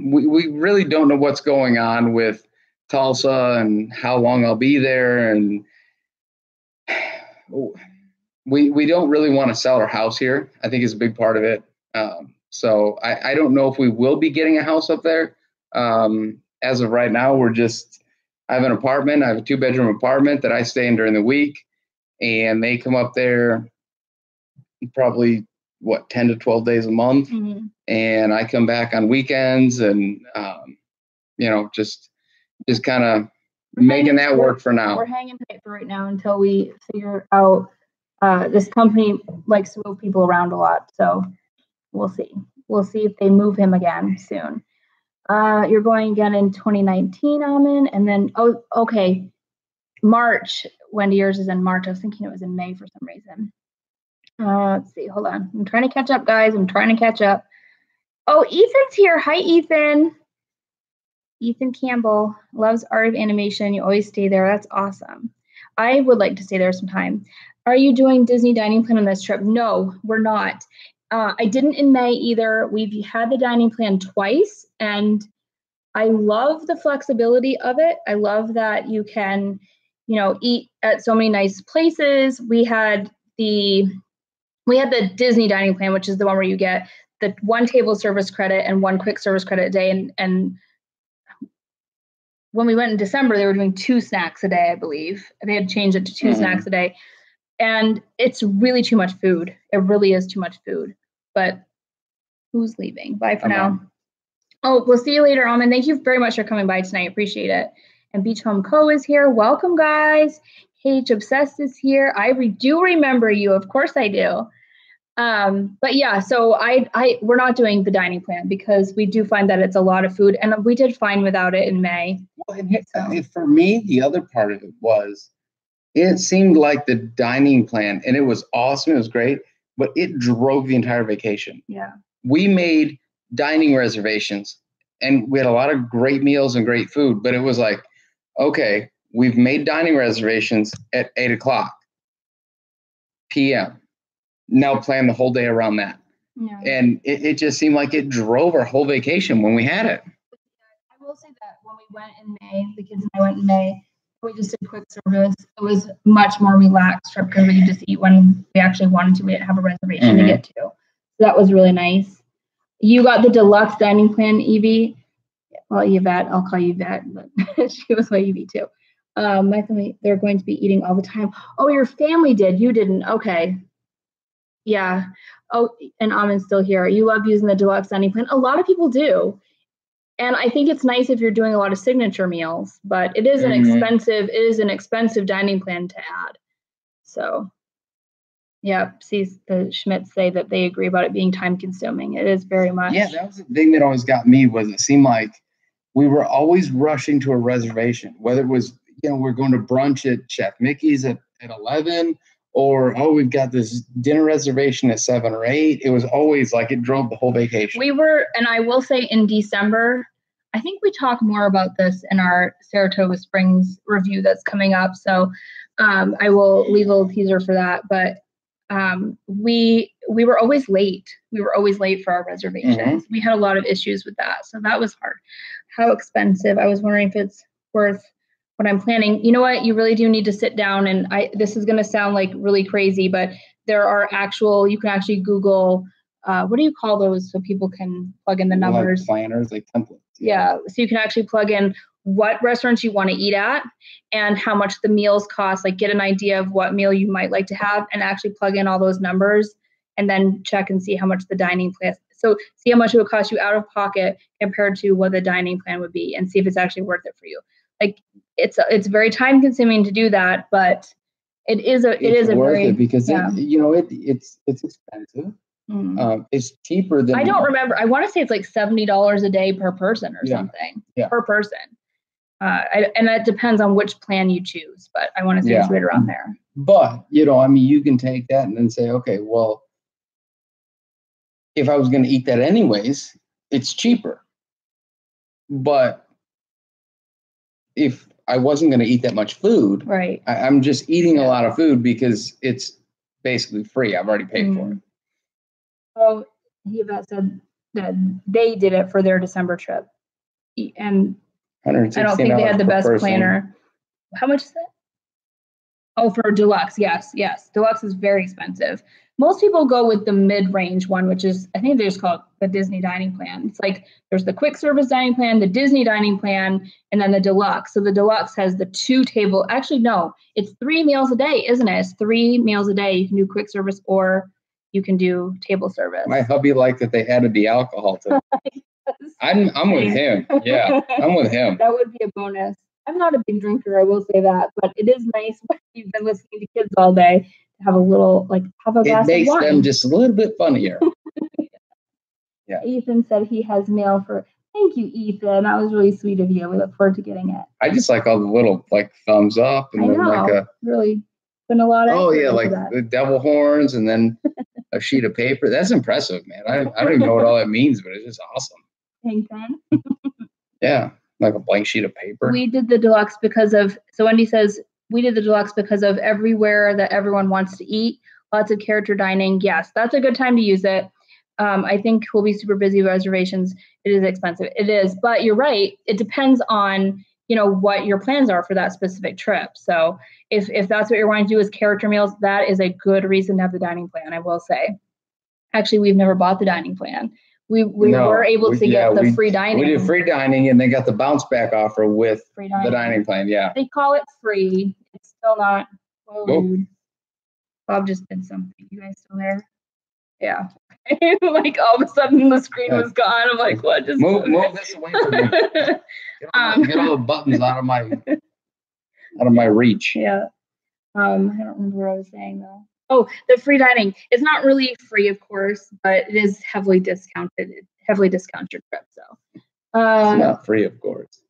We really don't know what's going on with Tulsa and how long I'll be there, and we don't really want to sell our house here. I think is a big part of it. So I don't know if we will be getting a house up there. As of right now, I have an apartment. I have a 2-bedroom apartment that I stay in during the week, and they come up there probably 10 to 12 days a month. Mm-hmm. And I come back on weekends and, just kind of making that work for now. We're hanging tight for right now until we figure out, this company likes to move people around a lot. So we'll see. We'll see if they move him again soon. You're going again in 2019, Amin. And then, okay. March. Wendy, yours is in March. I was thinking it was in May for some reason. Let's see. Hold on. I'm trying to catch up, guys. I'm trying to catch up. Oh, Ethan's here. Hi, Ethan. Ethan Campbell loves Art of Animation. You always stay there. That's awesome. I would like to stay there sometime. Are you doing Disney dining plan on this trip? No, we're not. I didn't in May either. We've had the dining plan twice, and I love the flexibility of it. I love that you can, eat at so many nice places. We had the Disney dining plan, which is the one where you get the 1 table service credit and 1 quick service credit a day. And when we went in December, they were doing 2 snacks a day, I believe. They had changed it to 2 snacks a day. And it's really too much food. It really is too much food. But who's leaving? Bye for now. Oh, we'll see you later, Almond. Thank you very much for coming by tonight. Appreciate it. And Beach Home Co. is here. Welcome, guys. Cage Obsessed is here. I do remember you. Of course I do. But yeah, so we're not doing the dining plan because we do find that it's a lot of food, and we did fine without it in May. Well, for me, the other part of it was, it seemed like the dining plan, and it was awesome. It was great, but it drove the entire vacation. Yeah. We made dining reservations, and we had a lot of great meals and great food, but it was like, okay, we've made dining reservations at 8:00 p.m. Now plan the whole day around that. Yeah. And it just seemed like it drove our whole vacation when we had it. I will say that when we went in May, the kids and I went in May, we just did quick service. It was much more relaxed trip because we could just eat when we actually wanted to. We didn't have a reservation to get to. So that was really nice. You got the deluxe dining plan, Evie. Well, Yvette, I'll call you Yvette, but she was my Evie too. My family, they're going to be eating all the time. Oh, your family did. You didn't. Okay. Yeah. Oh, and Amin's still here. You love using the deluxe dining plan. A lot of people do. And I think it's nice if you're doing a lot of signature meals, but it is an expensive dining plan to add. So yeah, see the Schmidts say that they agree about it being time consuming. It is very much. Yeah, that was the thing that always got me, was it seemed like we were always rushing to a reservation, whether it was, we're going to brunch at Chef Mickey's at 11, or, oh, we've got this dinner reservation at 7 or 8. It was always like it drove the whole vacation. We were, and I will say in December, I think we talk more about this in our Saratoga Springs review that's coming up. So I will leave a little teaser for that. But we were always late. We were always late for our reservations. Mm-hmm. We had a lot of issues with that. So that was hard. How expensive? I was wondering if it's worth what I'm planning. You know what? You really do need to sit down, and this is going to sound like really crazy, but there are you can actually Google, what do you call those so people can plug in the numbers? Like planners, like templates. Yeah. So you can actually plug in what restaurants you want to eat at and how much the meals cost, like get an idea of what meal you might like to have and actually plug in all those numbers and then check and see how much the dining plan. So see how much it would cost you out of pocket compared to what the dining plan would be and see if it's actually worth it for you. Like it's very time consuming to do that, but it is worth it because it's expensive. It's cheaper than. I don't remember. I want to say it's like $70 a day per person or something per person. And that depends on which plan you choose, but I want to say it's right around there. But, you can take that and then say, okay, well, if I was going to eat that anyways, it's cheaper. But if I wasn't going to eat that much food, right? I'm just eating a lot of food because it's basically free. I've already paid for it. Oh, Yvette said that they did it for their December trip. And I don't think they had the best planner. How much is that? Oh, for deluxe. Yes. Deluxe is very expensive. Most people go with the mid-range one, which is, I think they just call it the Disney dining plan. It's like there's the quick service dining plan, the Disney dining plan, and then the deluxe. So the deluxe has the 2 table. Actually, no, it's 3 meals a day, isn't it? It's 3 meals a day. You can do quick service or you can do table service. My hubby liked that they added the alcohol to it. I'm with him. Yeah, I'm with him. That would be a bonus. I'm not a big drinker, I will say that, but it is nice when you've been listening to kids all day to have a little, have a glass of wine. It makes them just a little bit funnier. Yeah. Ethan said he has mail for. Thank you, Ethan. That was really sweet of you. We look forward to getting it. I just like all the little thumbs up and then really putting a lot of. Oh yeah, the devil horns and then a sheet of paper. That's impressive, man. I don't even know what all that means, but it's just awesome. Hang ten. Yeah, like a blank sheet of paper. We did the deluxe because of. So Wendy says we did the deluxe because of everywhere that everyone wants to eat. Lots of character dining. Yes, that's a good time to use it. I think we'll be super busy with reservations. It is expensive. It is, but you're right. It depends on, what your plans are for that specific trip. So if that's what you're wanting to do is character meals, that is a good reason to have the dining plan, I will say. Actually, we've never bought the dining plan. We were able to get the free dining. We did free dining and they got the bounce back offer with the dining plan. Yeah. They call it free. It's still not. Rude. Bob just did something. You guys still there? Yeah. All of a sudden the screen was gone. I'm like, what? Just move this away from me. Get all the buttons out of my reach. Yeah. I don't remember what I was saying though. Oh, the free dining. It's not really free, of course, but it is heavily discounted. Heavily discounted trip. So It's not free, of course.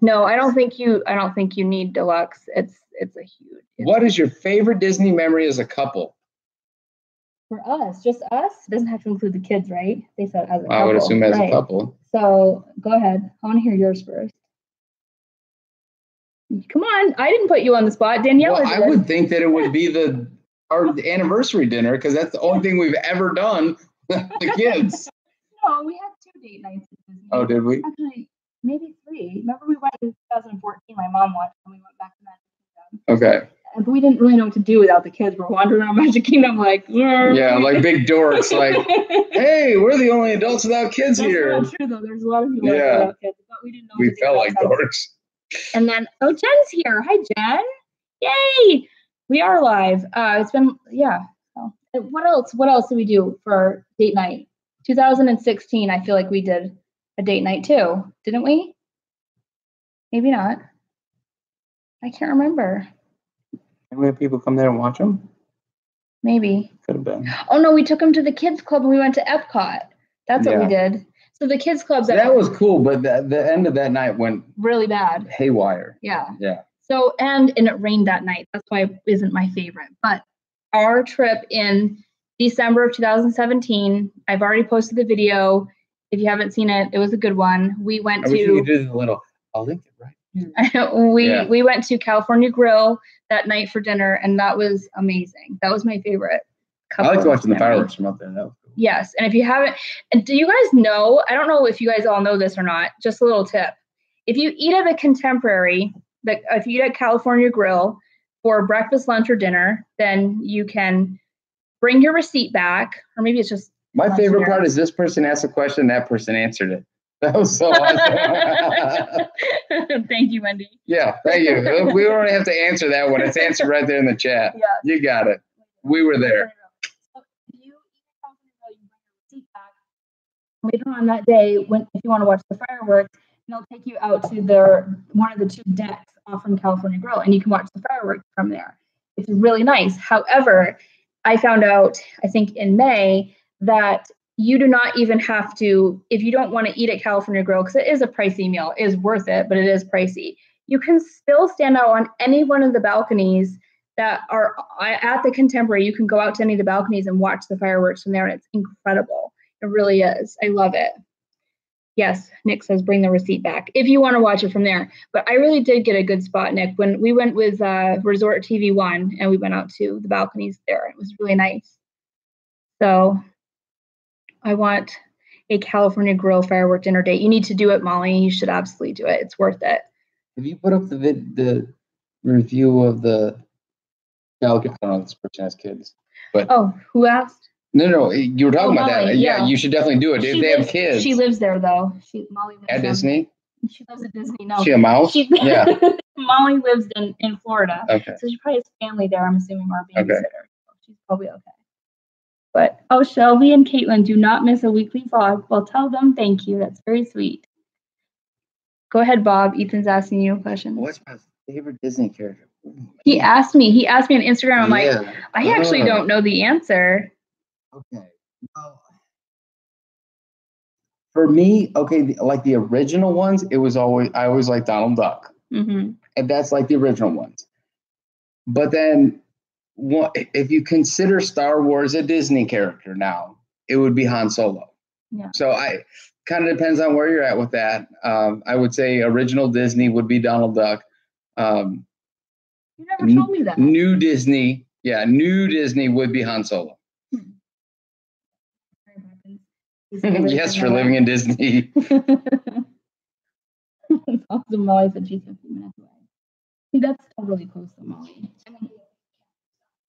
No, I don't think you need deluxe. It's a huge. What is your favorite Disney memory as a couple? For us, just us. It doesn't have to include the kids, right? They said as a couple. I would assume as a couple. So go ahead. I want to hear yours first. Come on, I didn't put you on the spot, Danielle. Well, I would think that it would be our anniversary dinner because that's the only thing we've ever done with the kids. No, we had 2 date nights at Disney. Oh, did we? Actually, maybe 3. Remember we went in 2014. My mom watched and we went back to Magic Kingdom. Okay. But we didn't really know what to do without the kids. We're wandering around Magic Kingdom like, yeah, like big dorks. Like, hey, we're the only adults without kids here. That's not true though. There's a lot of people without kids, but we didn't know. We felt like dorks. And then, Jen's here. Hi, Jen. Yay! We are live. It's been So, what else? What else did we do for date night? 2016. I feel like we did a date night too, didn't we? Maybe not. I can't remember. Did we have people come there and watch them? Maybe. Could have been. Oh no, we took them to the kids club and we went to Epcot. That's what we did. So the kids clubs. That was cool, but the end of that night went really bad. Haywire. Yeah. Yeah. So and it rained that night. That's why it isn't my favorite. But our trip in December of 2017, I've already posted the video. If you haven't seen it, it was a good one. We went to. You do the little. I'll link it right. We went to California Grill that night for dinner, and that was amazing. That was my favorite. I like watching the fireworks from up there. That was cool. Yes, and if you haven't, do you guys know? I don't know if you guys all know this or not. Just a little tip: if you eat at the Contemporary, if you eat at California Grill for breakfast, lunch, or dinner, then you can bring your receipt back, or maybe it's just. My favorite part is this person asked a question, that person answered it. That was so awesome. Thank you, Wendy. Yeah, thank you. We don't have to answer that one. It's answered right there in the chat. Yeah. You got it. We were there. So if you bring your receipt back later on that day, if you want to watch the fireworks, they'll take you out to one of the 2 decks off from California Grill, and you can watch the fireworks from there. It's really nice. However, I found out, I think in May, that you do not even have to, if you don't want to eat at California Grill, because it is a pricey meal, it is worth it, but it is pricey. You can still stand out on any one of the balconies that are at the Contemporary. You can go out to any of the balconies and watch the fireworks from there, and it's incredible. It really is. I love it. Yes, Nick says bring the receipt back if you want to watch it from there. But I really did get a good spot, Nick, when we went with Resort TV 1 and we went out to the balconies there. It was really nice. So I want a California Grill firework dinner date. You need to do it, Molly. You should absolutely do it. It's worth it. Have you put up the review of the Falcon? I don't know if this person has kids, but who asked? No, you were talking about Molly, that. Yeah, you should definitely do it if they have kids. She lives there though. Molly lives at Disney. She lives at Disney. No, she a mouse. Yeah. Molly lives in Florida. Okay. So she probably has family there. I'm assuming, or a babysitter. So she's probably okay. But, Shelby and Caitlin do not miss a weekly vlog. Well, tell them thank you. That's very sweet. Go ahead, Bob. Ethan's asking you a question. What's my favorite Disney character? He asked me on Instagram. I'm like, I actually don't know the answer. Okay. Well, for me, like the original ones, I always liked Donald Duck. Mm-hmm. And that's like the original ones. But then, if you consider Star Wars a Disney character now, it would be Han Solo. Yeah. So I kind of depends on where you're at with that. I would say original Disney would be Donald Duck. You never told me that. New Disney would be Han Solo. Yes, for living in Disney. Awesome. Molly said she's 15 minutes away. See, that's totally close to Molly.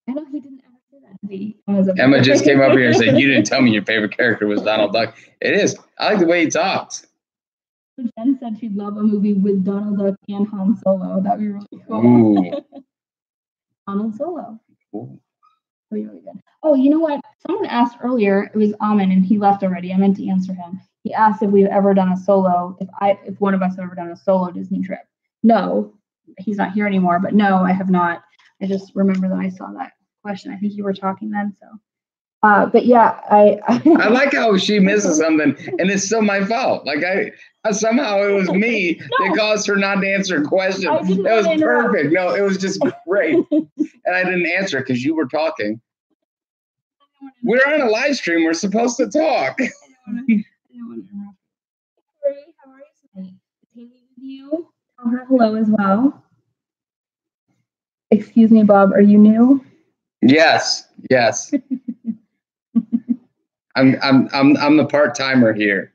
I know he didn't ever say that to me. Emma just came up here and said, you didn't tell me your favorite character was Donald Duck. It is. I like the way he talks. Jen said she'd love a movie with Donald Duck and Han Solo. That'd be really cool. Ooh. Han Solo. Cool. That'd be really good. Oh, you know what? Someone asked earlier, it was Amin, and he left already. I meant to answer him. He asked if we've ever done a solo, if one of us have ever done a solo Disney trip. No, he's not here anymore, but no, I have not. I just remember that I saw that question. I think you were talking then. So, but yeah, I like how she misses something, and it's still my fault. Like somehow it was me that caused her not to answer a question. It was perfect. No, it was just great, and I didn't answer because you were talking. We're on a live stream. We're supposed to talk. I didn't want to interrupt. Hey, how are you tonight? Is Haley with you? Tell her hello as well. Excuse me, Bob. Are you new? Yes. I'm the part timer here.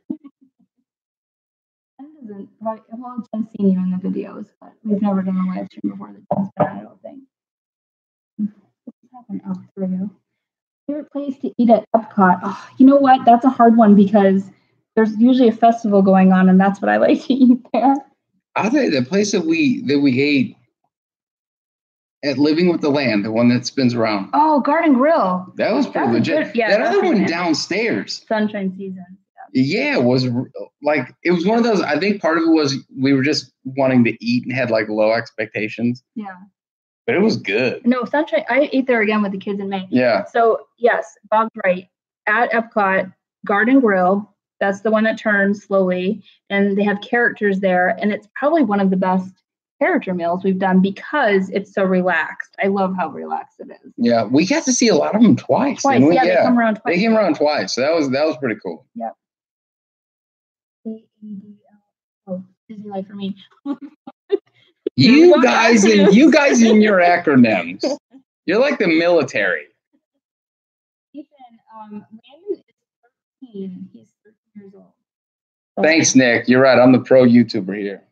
Jen Jen's seen you in the videos, but we've never done a live stream before that Jen's been on, I don't think. What's happened? Oh, there we go. Favorite place to eat at Epcot? Oh, you know what? That's a hard one because there's usually a festival going on, and that's what I like to eat there. I'll tell you the place that we ate at Living with the Land, the one that spins around. Oh, Garden Grill. That was pretty legit. That other one downstairs. Sunshine Season. Yeah, it was like, it was one of those, I think part of it was we were just wanting to eat and had like low expectations. Yeah. But it was good. No, Sunshine, I ate there again with the kids in May. Yeah. So yes, Bob's right. At Epcot, Garden Grill, that's the one that turns slowly, and they have characters there, and it's probably one of the best character meals we've done because it's so relaxed. I love how relaxed it is. Yeah, we got to see a lot of them twice. They come around twice. They came around twice, so that was pretty cool. Yep. Oh, Disney Life for me. You guys and your acronyms. You're like the military. Ethan, Landon is 13. He's 13 years old. Thanks, Nick. You're right. I'm the pro YouTuber here.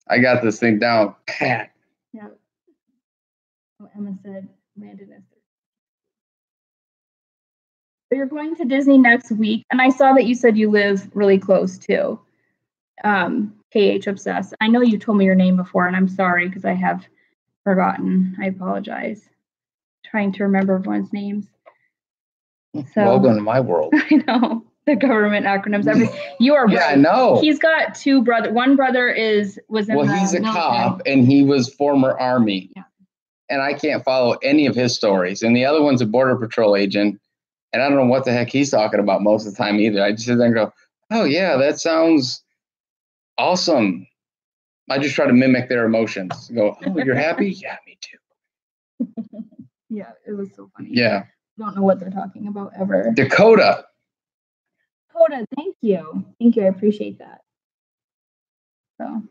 I got this thing down pat. Yeah. Oh, Emma said Landon is 13. So you're going to Disney next week, and I saw that you said you live really close too. KH Obsessed. I know you told me your name before, and I'm sorry because I have forgotten. I apologize. Trying to remember everyone's names. So, welcome to my world. I know the government acronyms. You are right. Yeah, I know. He's got two brothers. One brother was in the he's a military. cop, and he was former Army. Yeah. And I can't follow any of his stories. And the other one's a Border Patrol agent, and I don't know what the heck he's talking about most of the time either. I just sit there and go, "Oh yeah, that sounds awesome." I just try to mimic their emotions. Go, "Oh, you're happy? Yeah, me too." Yeah, it was so funny. Yeah. I don't know what they're talking about ever. Dakota, thank you. I appreciate that. So,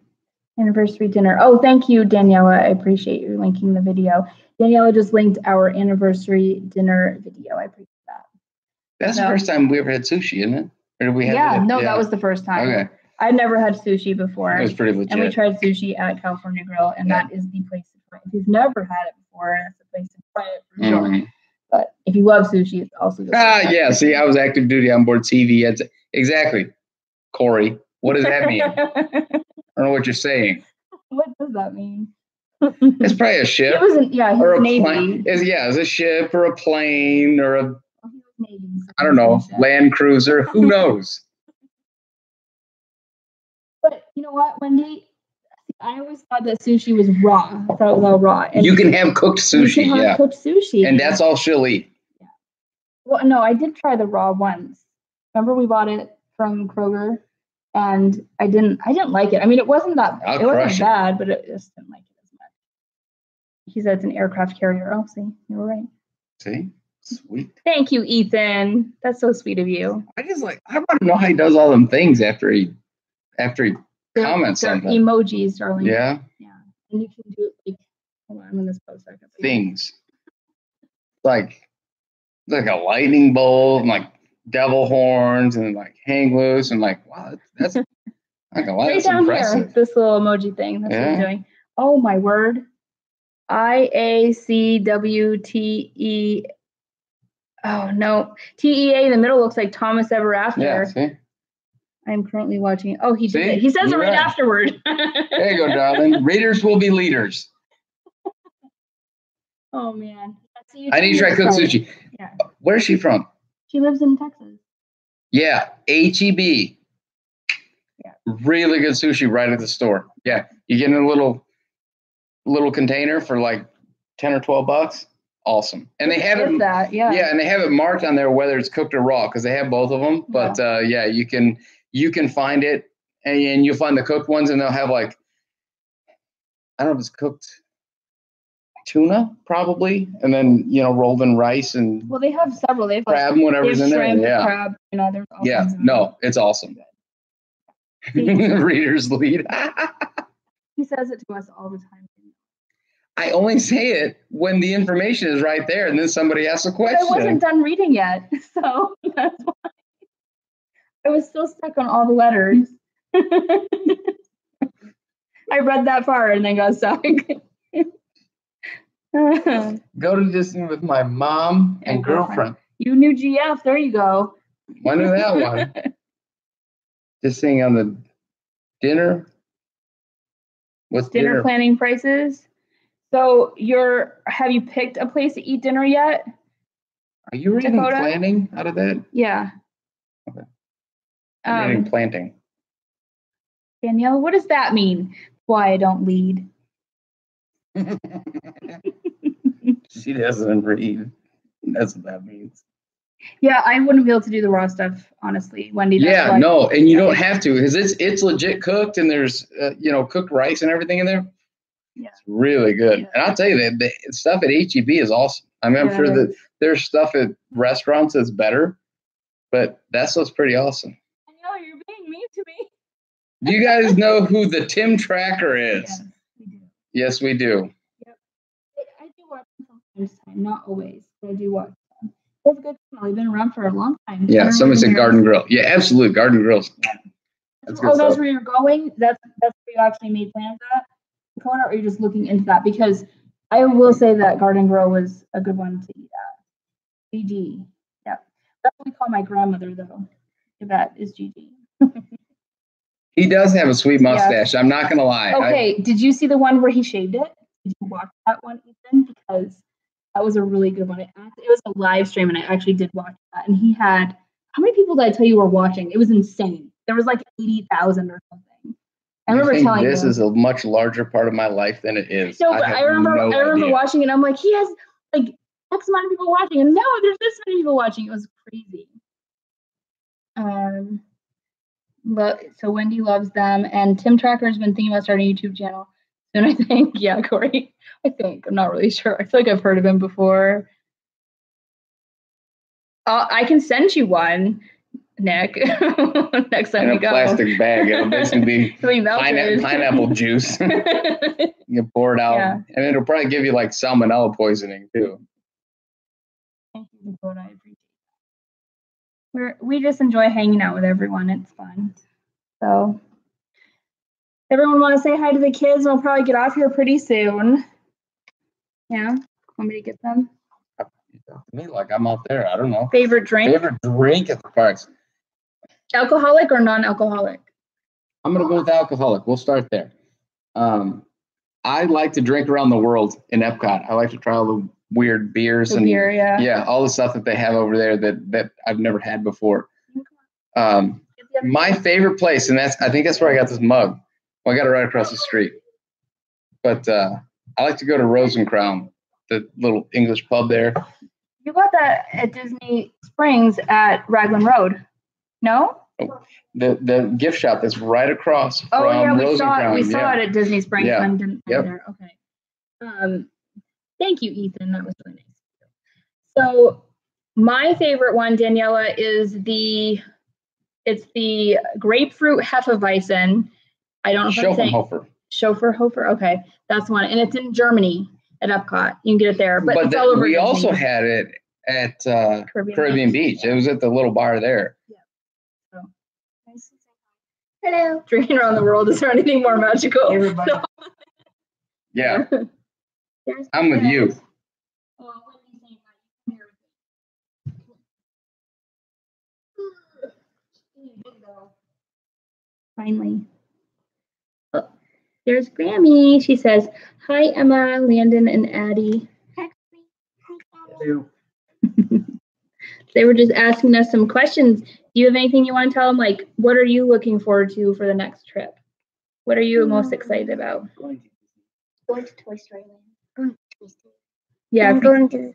anniversary dinner. Oh, thank you, Daniela. I appreciate you linking the video. Daniela just linked our anniversary dinner video. I appreciate that. That's the first time we ever had sushi, isn't it? Or did we have that was the first time. Okay. I'd never had sushi before. It was pretty legit. And we tried sushi at California Grill, and that is the place to try it. If you've never had it before, that's the place to try it for sure. But if you love sushi, it's also good. Yeah. See, I was active duty on board TV. Exactly. Corey, what does that mean? I don't know what you're saying. What does that mean? It's probably a ship. He was Navy. Plane. It's a ship or a plane or he was Navy, so I don't know, Land Cruiser. Who knows? But you know what, Wendy? I always thought that sushi was raw. I thought it was all raw. And you can have cooked sushi. You can have cooked sushi. And that's all she'll eat. Yeah. Well, no, I did try the raw ones. Remember we bought it from Kroger, and I didn't like it. I mean, it wasn't bad, but it just didn't like it as much. He said it's an aircraft carrier. Oh, see, you were right. See? Sweet. Thank you, Ethan. That's so sweet of you. I want to know how he does all them things after he comments something. Emojis, darling. Yeah. Yeah. And you can do it hold on, I'm in this post second. Things. Like a lightning bolt and like devil horns and like hang loose and like, wow, that's not gonna lie, that's impressive. Here, this little emoji thing. That's what I'm doing. Oh my word. IACWTE. Oh no. TEA in the middle looks like Thomas Ever After. Yeah, see? I'm currently watching. Oh, he did it. He says it right afterward. There you go, darling. Readers will be leaders. Oh man. I need to try cooked sushi. Yeah. Where's she from? She lives in Texas. Yeah, HEB. Yeah. Really good sushi right at the store. Yeah. You get in a little container for like $10 or $12. awesome. And they have it, yeah, and they have it marked on there whether it's cooked or raw because they have both of them. But you can find it, and you'll find the cooked ones, and they'll have like, I don't know if it's cooked tuna probably, and then rolled in rice and they have several. They have crab and whatever's in shrimp, there. Yeah, crab, there's all kinds of no, it's awesome. Reader's lead. He says it to us all the time. I only say it when the information is right there, and then somebody asks a question. I wasn't done reading yet, so that's why. I was still stuck on all the letters. I read that far and then got stuck. Go to Disney with my mom and girlfriend. You knew GF. There you go. I knew that one. Just seeing on the dinner. What's dinner planning prices? So have you picked a place to eat dinner yet? Are you reading planning out of that? Yeah. Okay. I'm reading planting. Danielle, what does that mean? Why I don't lead. She doesn't read. That's what that means. Yeah, I wouldn't be able to do the raw stuff, honestly, Wendy. Yeah, no, and you don't have to because it's legit cooked, and there's cooked rice and everything in there. Yeah, it's really good. Yeah. And I'll tell you that the stuff at HEB is awesome. I mean, I'm sure that there's stuff at restaurants that's better, but that stuff's pretty awesome. I know you're being mean to me. Do you guys know who the Tim Tracker is? Yes, we do. Yes, we do. Yep. I do watch them from time to time, not always, but I do watch them. It's a good channel. They've been around for a long time. Yeah, someone said Garden Grill. Yeah, absolutely, Garden Grills. Yeah. That's where you're going? That's where you actually made plans at? Dakota, or are you just looking into that? Because I will say that Garden Grill was a good one to eat at. GG. Yeah. That's what we call my grandmother, though. Yvette is GG. He does have a sweet mustache. Yes. I'm not going to lie. Okay. Did you see the one where he shaved it? Did you watch that one, Ethan? Because that was a really good one. It was a live stream, and I actually did watch that. And he had, how many people did I tell you were watching? It was insane. There was like 80,000 or something. I remember telling you. This is a much larger part of my life than it is. No, but I remember watching it. I'm like, he has like X amount of people watching. And no, there's this many people watching. It was crazy. But so Wendy loves them, and Tim Tracker has been thinking about starting a YouTube channel soon, I think. Yeah, Corey. I think. I'm not really sure. I feel like I've heard of him before. I can send you one, Nick. Next time we go. In a plastic bag. It'll basically be pineapple juice. You pour it out, and it'll probably give you like salmonella poisoning too. Thank you, Dakota. I appreciate it. We just enjoy hanging out with everyone. It's fun. So, everyone want to say hi to the kids? We'll probably get off here pretty soon. Yeah, want me to get them? Me like I'm out there. I don't know. Favorite drink? Favorite drink at the parks. Alcoholic or non-alcoholic? I'm gonna go with alcoholic. We'll start there. I like to drink around the world in Epcot. I like to try all the weird beers all the stuff that they have over there that I've never had before. My favorite place, and I think that's where I got this mug. Well, I got it right across the street. But I like to go to Rose and Crown, the little English pub there. You got that at Disney Springs at Raglan Road, no? Oh, the gift shop that's right across from Rose and Crown. We saw it at Disney Springs. Yeah. There. Okay. Thank you, Ethan. That was really nice. So my favorite one, Daniela, is the grapefruit Hefeweizen. I don't know if I'm saying Schoenhofer. Okay, that's one, and it's in Germany at Epcot. You can get it there, but it's all over. We also had it at Caribbean Beach. It was at the little bar there. Yeah. So, nice. Hello. Drinking around the world. Is there anything more magical? Everybody. Yeah. I'm with you. Finally. Oh, there's Grammy. She says, hi, Emma, Landon, and Addie. They were just asking us some questions. Do you have anything you want to tell them? Like, what are you looking forward to for the next trip? What are you most excited about? Going to Toy Story Land. Yeah. I'm going to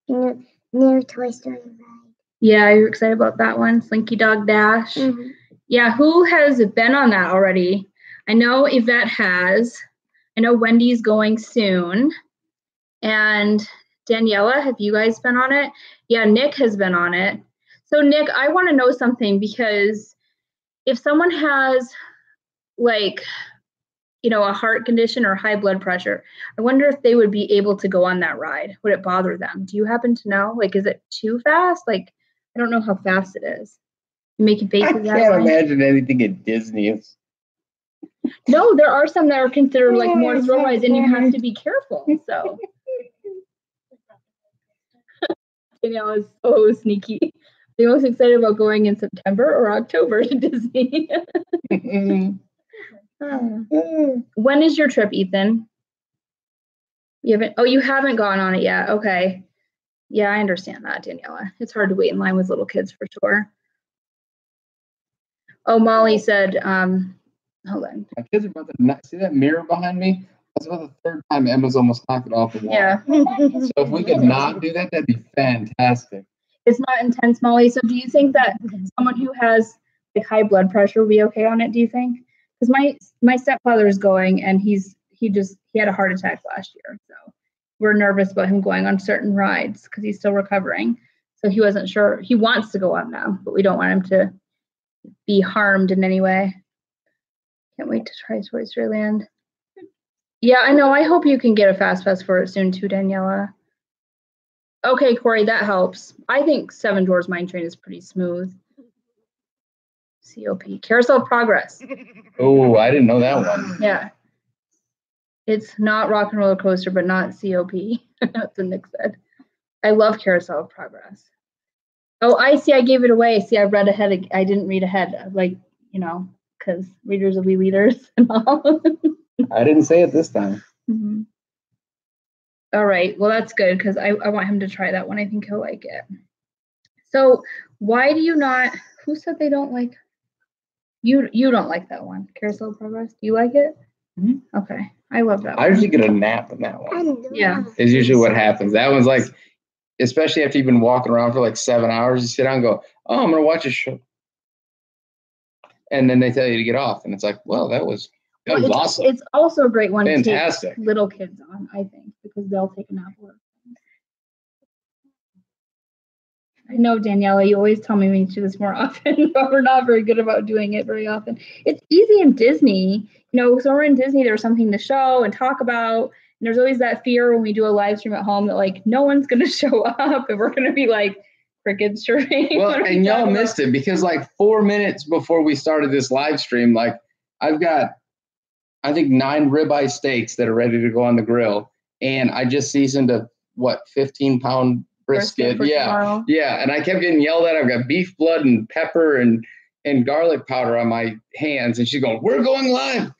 the new Toy Story ride. Yeah, you're excited about that one, Slinky Dog Dash. Mm-hmm. Yeah, who has been on that already? I know Yvette has. I know Wendy's going soon. And Daniela, have you guys been on it? Yeah, Nick has been on it. So Nick, I want to know something, because if someone has like, you know, a heart condition or high blood pressure, I wonder if they would be able to go on that ride. Would it bother them? Do you happen to know? Like, is it too fast? Like, I don't know how fast it is. You making faces I that can't way? imagine anything at Disney is. No, there are some that are considered like more thrill rides, and you have to be careful. So Danielle is so sneaky. Are you most excited about going in September or October to Disney? When is your trip, Ethan? You haven't gone on it yet. Okay. Yeah, I understand that, Daniela. It's hard to wait in line with little kids for sure. Oh, Molly said, hold on. My kids are about to see that mirror behind me? That's about the third time Emma's almost knocked it off the wall. Yeah. So if we could not do that, that'd be fantastic. It's not intense, Molly. So do you think that someone who has like high blood pressure will be okay on it, do you think? Because my stepfather is going, and he had a heart attack last year. So we're nervous about him going on certain rides because he's still recovering. So he wasn't sure. He wants to go on them, but we don't want him to be harmed in any way. Can't wait to try Toy Story Land. Yeah, I know. I hope you can get a fast pass for it soon too, Daniela. Okay, Corey, that helps. I think Seven Dwarfs Mine Train is pretty smooth. COP. Carousel of Progress. Oh, I didn't know that one. Yeah. It's not Rock and Roller Coaster, but not COP. That's what Nick said. I love Carousel of Progress. Oh, I see. I gave it away. See, I read ahead. I didn't read ahead. Like, you know, because readers will be leaders and all. I didn't say it this time. Mm-hmm. All right. Well, that's good, because I want him to try that one. I think he'll like it. So why do you not? Who said they don't like? You don't like that one, Carousel of Progress? Do you like it? Mm-hmm. Okay. I love that one. I usually get a nap in that one. Yeah. Is usually what happens. That one's like, especially after you've been walking around for like 7 hours, you sit down and go, oh, I'm going to watch a show. And then they tell you to get off. And it's like, well, that was awesome. It's also a great one Fantastic. to take little kids on, I think, because they'll take a nap. I know, Daniela, you always tell me we need to do this more often, but we're not very good about doing it very often. It's easy in Disney. You know, so we're in Disney, there's something to show and talk about. And there's always that fear when we do a live stream at home that, like, no one's going to show up and we're going to be like crickets chirping. Well, and y'all missed it, because like 4 minutes before we started this live stream, like I've got, I think 9 ribeye steaks that are ready to go on the grill. And I just seasoned a, 15-pound brisket. Yeah. Yeah. And I kept getting yelled at. I've got beef blood and pepper and garlic powder on my hands. And she's going, we're going live.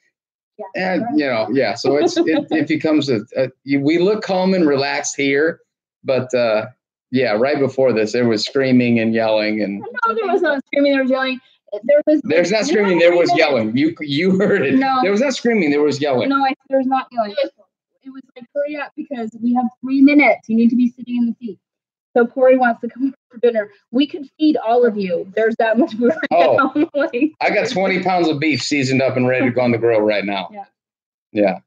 Yeah, and, you know, yeah. So it becomes we look calm and relaxed here. But yeah, right before this, there was screaming and yelling. And no, there was not screaming. There was yelling. There's not screaming. There was yelling. You heard it. No. There was not screaming. There was yelling. No, there's not yelling. It was like, hurry up, because we have 3 minutes. You need to be sitting in the seat. So Corey wants to come for dinner. We could feed all of you. There's that much food right now. Like, I got 20 pounds of beef seasoned up and ready to go on the grill right now. Yeah. Yeah.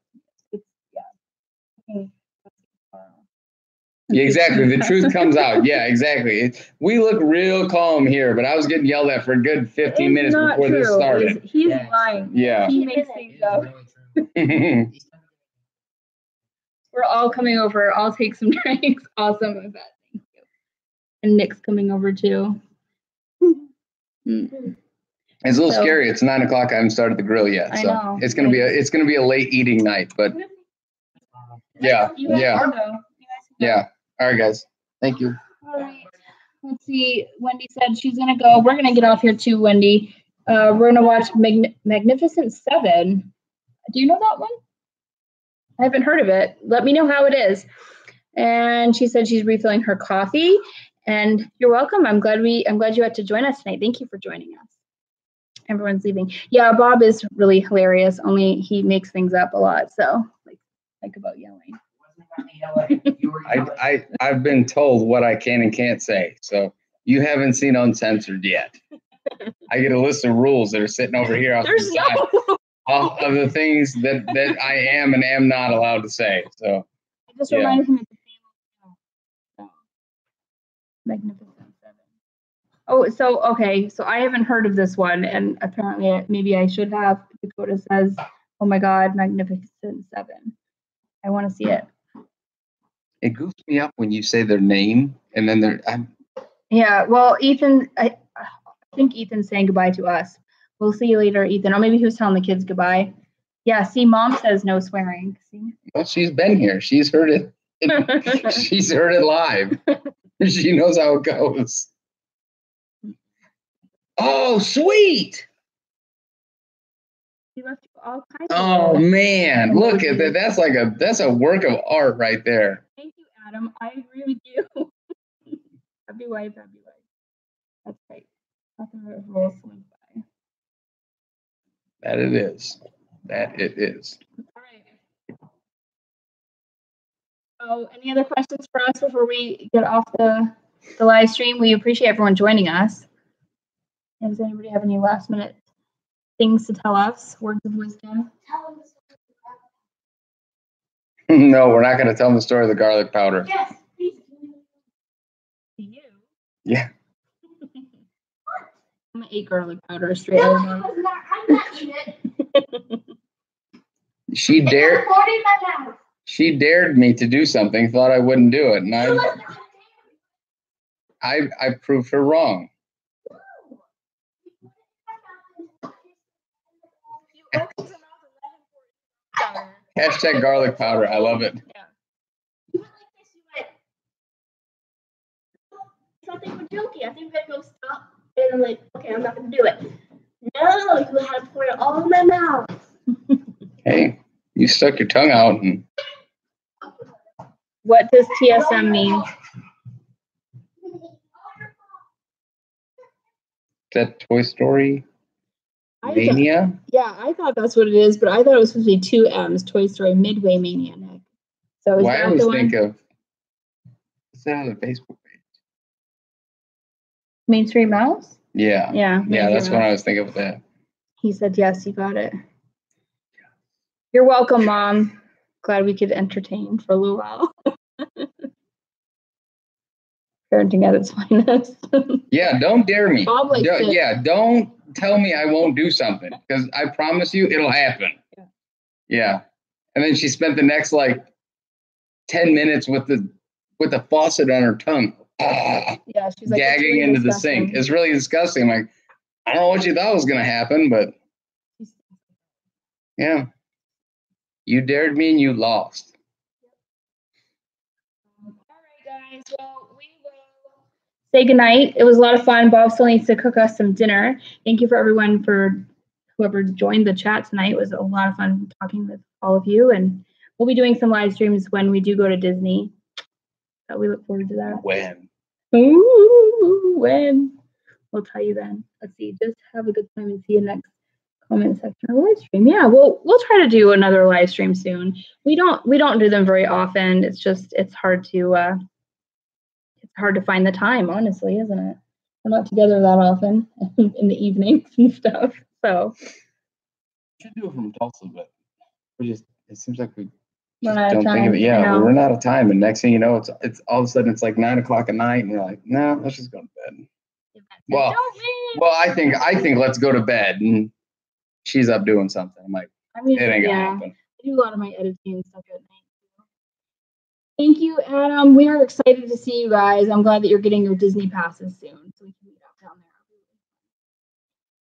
Yeah, exactly. The truth comes out. Yeah, exactly. We look real calm here, but I was getting yelled at for a good 15 minutes before this started. He's lying. Yeah. He makes things up. We're all coming over. I'll take some drinks. Awesome. I bet. Thank you. And Nick's coming over too. It's a little scary. It's 9 o'clock. I haven't started the grill yet, so I know. it's gonna be a late eating night. But yeah. All right, guys. Thank you. All right. Let's see. Wendy said she's gonna go. We're gonna get off here too, Wendy. We're gonna watch Magnificent Seven. Do you know that one? I haven't heard of it. Let me know how it is. And she said she's refilling her coffee. And you're welcome. I'm glad you had to join us tonight. Thank you for joining us. Everyone's leaving. Yeah, Bob is really hilarious. Only he makes things up a lot. So like about yelling. I've been told what I can and can't say, so you haven't seen Uncensored yet. I get a list of rules that are sitting over here off There's the side no. of the things that I am and am not allowed to say. So It just yeah. reminded me of the family. Magnificent Seven. Oh, so okay, so I haven't heard of this one, and apparently maybe I should have. Dakota says, "Oh my God, Magnificent Seven! I want to see it." It goofs me up when you say their name and then Yeah, well, Ethan, I think Ethan's saying goodbye to us. We'll see you later, Ethan. Or maybe he was telling the kids goodbye. Yeah, see, Mom says no swearing. See? Well, she's been here. She's heard it. She's heard it live. She knows how it goes. Oh, sweet. He left you all kinds Oh of man, look at that. That's a work of art right there. Thank you, Adam. I agree with you. Happy wife, happy life. That's right. Nothing but rolls swing by. That it is. That it is. All right. Oh, any other questions for us before we get off the live stream? We appreciate everyone joining us. Does anybody have any last minute things to tell us? Words of wisdom? No, we're not going to tell them the story of the garlic powder. Yes, please. To you? Yeah. I'm gonna eat garlic powder straight out of my mouth. I'm not eating it. She dared me to do something, thought I wouldn't do it, and I proved her wrong. Hashtag garlic powder. I love it. Yeah. You went like this, you went. I thought they were joking. I think they'd go stop. And I'm like, okay, I'm not going to do it. No, you had to pour it all in my mouth. Hey, you stuck your tongue out. And What does TSM mean? is that Toy Story Mania? Yeah, I thought that's what it is, but I thought it was supposed to be 2 M's, Toy Story Midway Mania, Nick. So is Well, I that always the think one? of, is that on the Facebook page? Mainstream Mouse? Yeah. Yeah. Yeah, that's Mainstream what I Mouse. was thinking of that. He said, yes, you got it. You're welcome, Mom. Glad we could entertain for a little while. Parenting at its finest. Yeah, don't dare me. Bob likes it. Yeah, don't tell me I won't do something, because I promise you it'll happen. Yeah. And then she spent the next 10 minutes with the faucet on her tongue. Yeah, she's like gagging really into disgusting. the sink. It's really disgusting. Like, I don't know what you thought was gonna happen, but yeah. You dared me and you lost. All right, guys. Well, we will say goodnight. It was a lot of fun. Bob still needs to cook us some dinner. Thank you for everyone for whoever joined the chat tonight. It was a lot of fun talking with all of you. And we'll be doing some live streams when we do go to Disney. So we look forward to that. When? Ooh, when? We'll tell you then. Let's see. Just have a good time and see you next comment section or live stream. Yeah, we'll try to do another live stream soon. We don't do them very often. It's just it's hard to find the time, honestly, isn't it? We're not together that often in the evenings and stuff. So We should do it from Tulsa, but it seems like we run just out of don't think time. of it. Yeah, we run out of time, and next thing you know, it's all of a sudden it's like 9 o'clock at night, and you're like, no, let's just go to bed. Well, I think let's go to bed, and she's up doing something. I'm like, it ain't gonna happen. I do a lot of my editing and stuff at night. Thank you, Adam. We are excited to see you guys. I'm glad that you're getting your Disney passes soon, so we can meet up down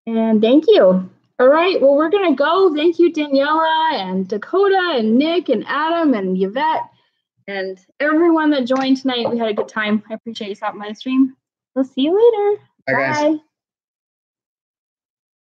there. And thank you. All right, well, we're gonna go. Thank you, Daniela and Dakota and Nick and Adam and Yvette and everyone that joined tonight. We had a good time. I appreciate you stopping by the stream. We'll see you later. Bye, guys.